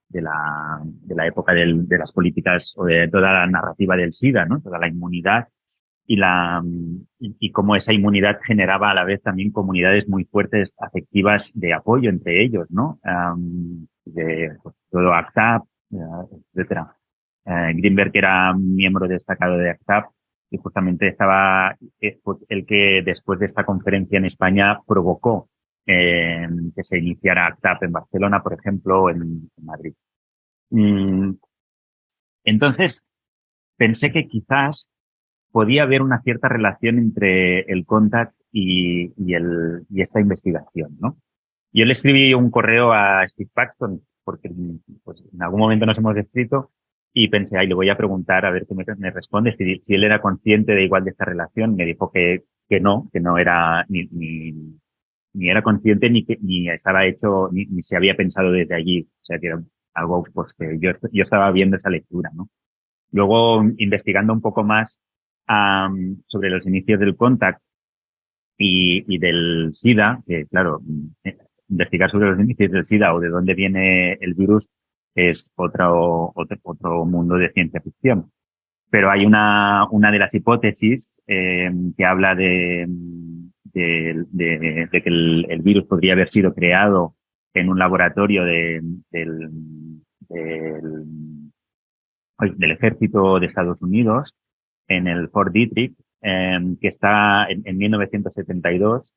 la época de las políticas o de toda la narrativa del SIDA, ¿no? Toda la inmunidad y cómo esa inmunidad generaba a la vez también comunidades muy fuertes afectivas de apoyo entre ellos, ¿no? Pues, todo ACT UP, etcétera. Greenberg era miembro destacado de ACT UP y justamente estaba pues, el que después de esta conferencia en España provocó que se iniciara ACT UP en Barcelona, por ejemplo, o en Madrid. Entonces, pensé que quizás podía haber una cierta relación entre el contact y esta investigación, ¿no? Yo le escribí un correo a Steve Paxton porque pues, en algún momento nos hemos escrito y pensé, le voy a preguntar a ver qué me responde, si él era consciente de igual de esta relación. Me dijo que no era ni era consciente ni estaba hecho, ni se había pensado desde allí. O sea, que era algo pues que yo estaba viendo esa lectura, ¿no? Luego, investigando un poco más sobre los inicios del contact y del SIDA, que claro, investigar sobre los inicios del SIDA o de dónde viene el virus es otro mundo de ciencia ficción. Pero hay una de las hipótesis que habla de que el virus podría haber sido creado en un laboratorio del ejército de Estados Unidos, en el Fort Detrick, que está en 1972,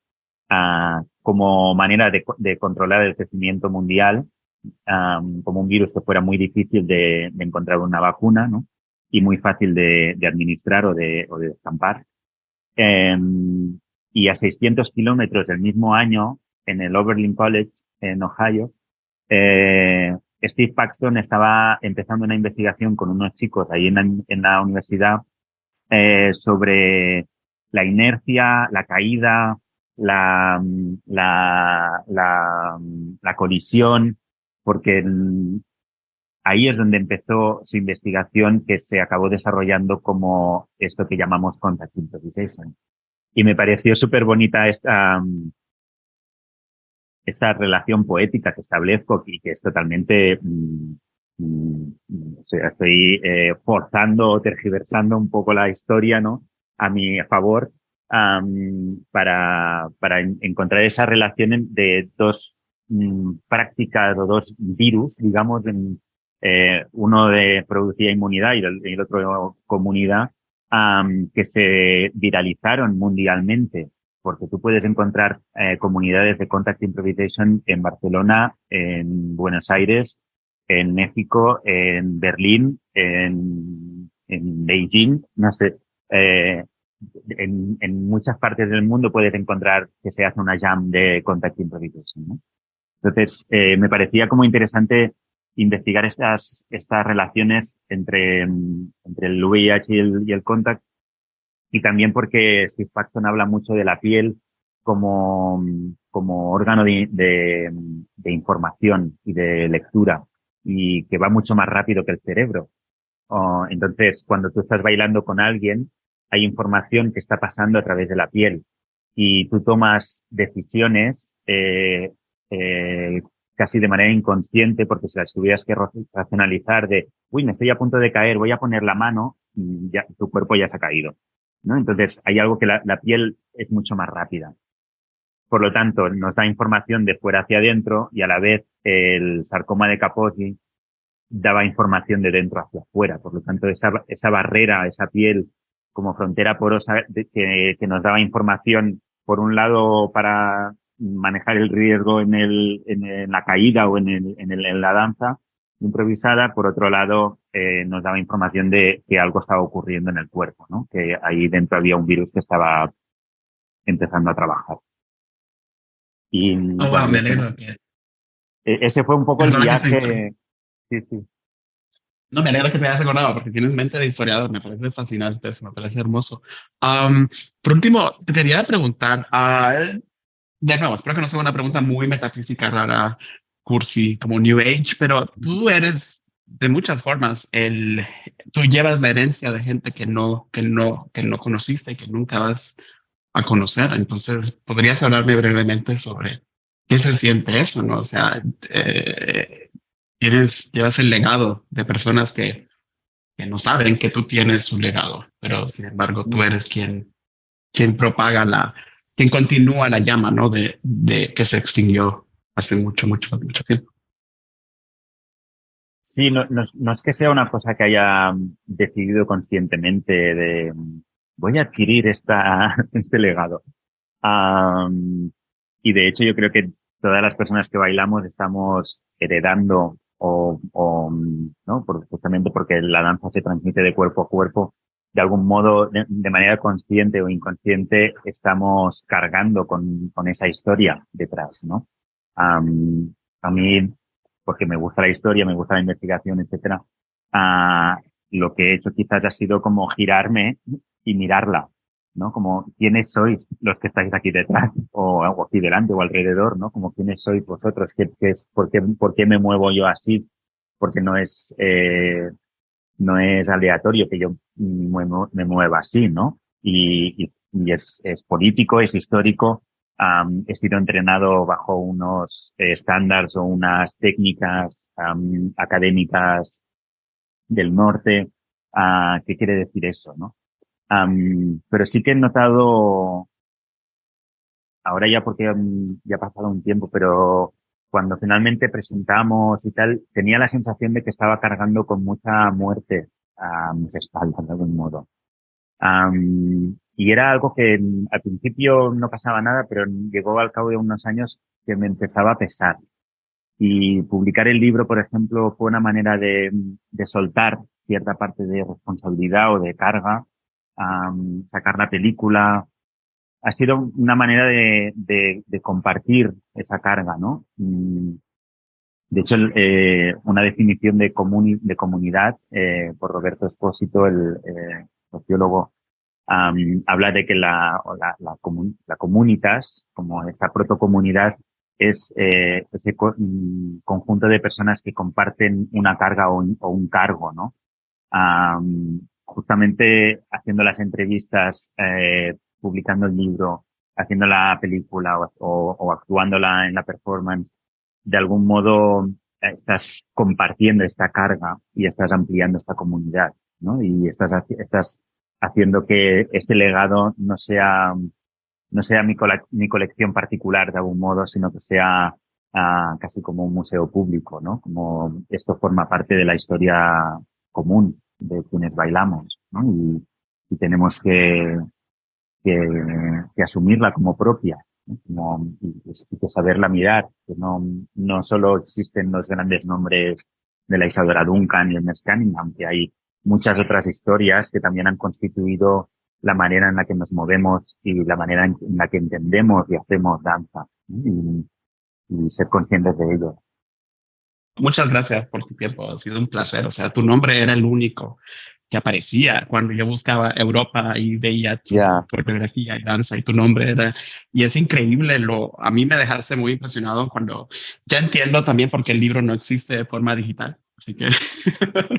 como manera de controlar el crecimiento mundial, como un virus que fuera muy difícil de encontrar una vacuna, ¿no? Y muy fácil de administrar o de estampar. Y a 600 kilómetros del mismo año, en el Oberlin College, en Ohio, Steve Paxton estaba empezando una investigación con unos chicos ahí en la universidad sobre la inercia, la caída, la colisión, porque ahí es donde empezó su investigación, que se acabó desarrollando como esto que llamamos contact improvisation. Y me pareció súper bonita esta relación poética que establezco y que es totalmente, o sea, estoy forzando o tergiversando un poco la historia, ¿no? A mi favor, para encontrar esa relación de dos prácticas o dos virus, digamos, uno producía inmunidad y el otro comunidad, que se viralizaron mundialmente, porque tú puedes encontrar comunidades de Contact Improvisation en Barcelona, en Buenos Aires, en México, en Berlín, en Beijing, no sé. En muchas partes del mundo puedes encontrar que se hace una jam de Contact Improvisation, ¿no? Entonces, me parecía como interesante investigar estas relaciones entre el VIH y el Contact, y también porque Steve Paxton habla mucho de la piel como órgano de información y de lectura, y que va mucho más rápido que el cerebro. Entonces, cuando tú estás bailando con alguien, hay información que está pasando a través de la piel y tú tomas decisiones casi de manera inconsciente, porque si las tuvieras que racionalizar de, uy, me estoy a punto de caer, voy a poner la mano, y ya tu cuerpo ya se ha caído, ¿no? Entonces, hay algo que la piel es mucho más rápida. Por lo tanto, nos da información de fuera hacia adentro, y a la vez el sarcoma de Kaposi daba información de dentro hacia afuera. Por lo tanto, esa barrera, esa piel como frontera porosa que nos daba información, por un lado, para manejar el riesgo en la caída o en la danza improvisada. Por otro lado, nos daba información de que algo estaba ocurriendo en el cuerpo, ¿no? Que ahí dentro había un virus que estaba empezando a trabajar. Y Oh, wow, bueno, me alegro que... ese fue un poco el Perdona que te viaje. Sí, sí. No, me alegra que te hayas acordado porque tienes mente de historiador, me parece fascinante eso, me parece hermoso. Por último, te quería preguntar, de nuevo, espero que no sea una pregunta muy metafísica, rara, cursi, como New Age, pero tú eres de muchas formas, tú llevas la herencia de gente que no conociste y que nunca vas a conocer. Entonces, ¿podrías hablarme brevemente sobre qué se siente eso, no? O sea, llevas el legado de personas que no saben que tú tienes un legado, pero sin embargo tú eres quien propaga quien continúa la llama, ¿no? De que se extinguió hace mucho, mucho, mucho tiempo. Sí, no es que sea una cosa que haya decidido conscientemente de voy a adquirir este legado. Y de hecho yo creo que todas las personas que bailamos estamos heredando ¿no? Justamente porque la danza se transmite de cuerpo a cuerpo. De algún modo, de manera consciente o inconsciente, estamos cargando con esa historia detrás, ¿no? A mí, porque me gusta la historia, me gusta la investigación, etcétera, lo que he hecho quizás ha sido como girarme y mirarla, ¿no? Como quiénes sois los que estáis aquí detrás o aquí delante o alrededor, ¿no? Como quiénes sois vosotros, por qué me muevo yo así, porque no es aleatorio que yo me mueva así, ¿no? Y es político, es histórico. He sido entrenado bajo unos estándares o unas técnicas académicas del norte. ¿Qué quiere decir eso, no? Pero sí que he notado, ahora ya porque ya ha pasado un tiempo, pero cuando finalmente presentamos y tal, tenía la sensación de que estaba cargando con mucha muerte a mis espaldas de algún modo. Y era algo que al principio no pasaba nada, pero llegó al cabo de unos años que me empezaba a pesar. Y publicar el libro, por ejemplo, fue una manera de soltar cierta parte de responsabilidad o de carga. Sacar la película ha sido una manera de compartir esa carga, ¿no? De hecho, una definición de comunidad por Roberto Espósito, el sociólogo, habla de que la comunitas, como esta protocomunidad, es ese conjunto de personas que comparten una carga o un cargo, ¿no? Justamente haciendo las entrevistas, publicando el libro, haciendo la película o actuándola en la performance, de algún modo estás compartiendo esta carga y estás ampliando esta comunidad, ¿no? Y estás haciendo que este legado no sea mi colección particular de algún modo, sino que sea casi como un museo público, ¿no? Como esto forma parte de la historia común de quienes bailamos, ¿no? Y tenemos que asumirla como propia, ¿no? Y que saberla mirar, que no solo existen los grandes nombres de la Isadora Duncan y el Ernest Cunningham, que hay muchas otras historias que también han constituido la manera en la que nos movemos y la manera en la que entendemos y hacemos danza, ¿no? Y ser conscientes de ello. Muchas gracias por tu tiempo, ha sido un placer. O sea, tu nombre era el único que aparecía cuando yo buscaba Europa y veía tu coreografía y danza, y tu nombre era, y es increíble, a mí me dejaste muy impresionado cuando ya entiendo también por qué el libro no existe de forma digital, así que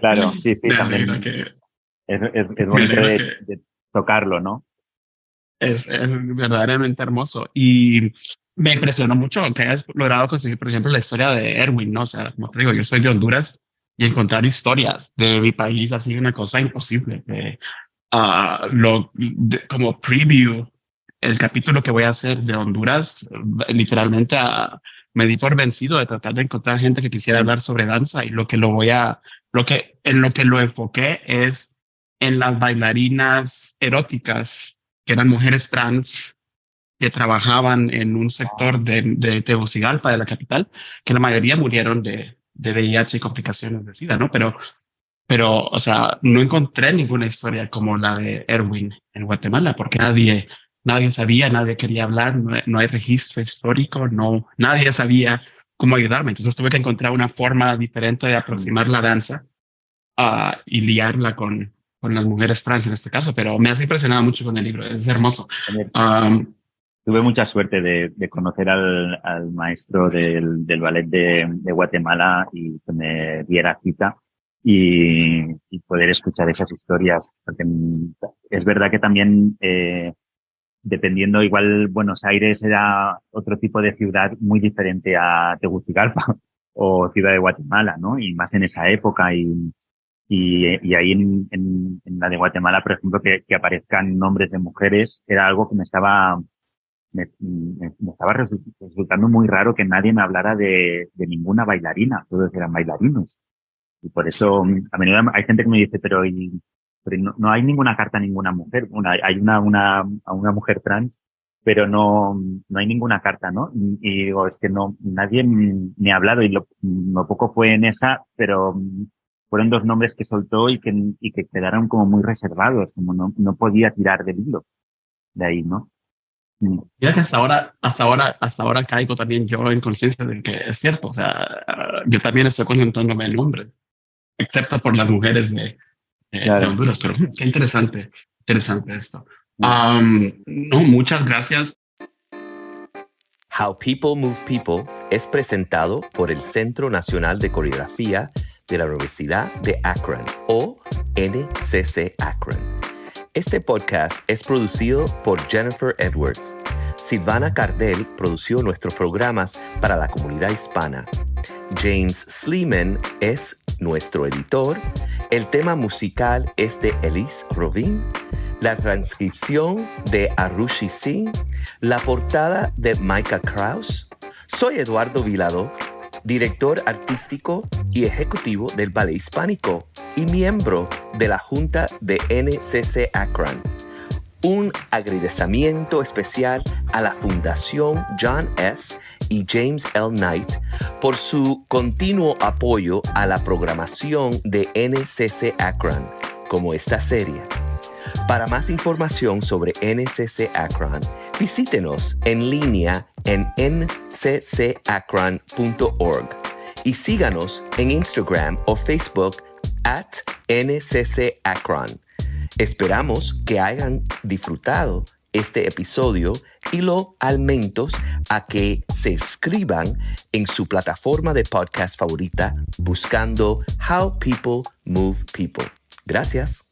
claro, sí, también es bonito de tocarlo, ¿no? Es verdaderamente hermoso, y me impresionó mucho que hayas logrado conseguir, por ejemplo, la historia de Erwin, ¿no? O sea, como te digo, yo soy de Honduras, y encontrar historias de mi país ha sido una cosa imposible. Como preview, el capítulo que voy a hacer de Honduras, literalmente me di por vencido de tratar de encontrar gente que quisiera hablar sobre danza, y en lo que lo enfoqué es en las bailarinas eróticas, que eran mujeres trans que trabajaban en un sector de Tegucigalpa, de la capital, que la mayoría murieron de VIH y complicaciones de SIDA, ¿no? Pero, o sea, no encontré ninguna historia como la de Erwin en Guatemala, porque nadie sabía, nadie quería hablar, no hay registro histórico, nadie sabía cómo ayudarme. Entonces tuve que encontrar una forma diferente de aproximar la danza y liarla con las mujeres trans en este caso, pero me has impresionado mucho con el libro, es hermoso. Tuve mucha suerte de conocer al maestro del ballet de Guatemala y que me diera cita y poder escuchar esas historias. Porque es verdad que también, dependiendo, igual Buenos Aires era otro tipo de ciudad muy diferente a Tegucigalpa o Ciudad de Guatemala, ¿no? Y más en esa época y ahí en la de Guatemala, por ejemplo, que aparezcan nombres de mujeres era algo que me estaba resultando muy raro, que nadie me hablara de ninguna bailarina, todos eran bailarinos. Y por eso a menudo hay gente que me dice, pero no hay ninguna carta a ninguna mujer. Hay una mujer trans, pero no hay ninguna carta, ¿no? Y digo, es que nadie me ha hablado, y lo poco fue en esa, pero fueron dos nombres que soltó y que quedaron como muy reservados, como no podía tirar del hilo de ahí, ¿no? Mira que hasta ahora caigo también yo en conciencia de que es cierto. O sea, yo también estoy concentándome en hombres, excepto por las mujeres de Honduras, pero qué interesante esto. No, muchas gracias. How People Move People es presentado por el Centro Nacional de Coreografía de la Universidad de Akron, o NCC Akron. Este podcast es producido por Jennifer Edwards. Silvana Cardell produció nuestros programas para la comunidad hispana. James Sleeman es nuestro editor. El tema musical es de Elise Robin. La transcripción de Arushi Singh. La portada de Micah Krause. Soy Eduardo Vilado, director artístico y ejecutivo del Ballet Hispánico y miembro de la Junta de NCC Akron. Un agradecimiento especial a la Fundación John S. y James L. Knight por su continuo apoyo a la programación de NCC Akron, como esta serie. Para más información sobre NCC Akron, visítenos en línea en nccakron.org y síganos en Instagram o Facebook @NCC Akron. Esperamos que hayan disfrutado este episodio y lo alento a que se inscriban en su plataforma de podcast favorita buscando How People Move People. Gracias.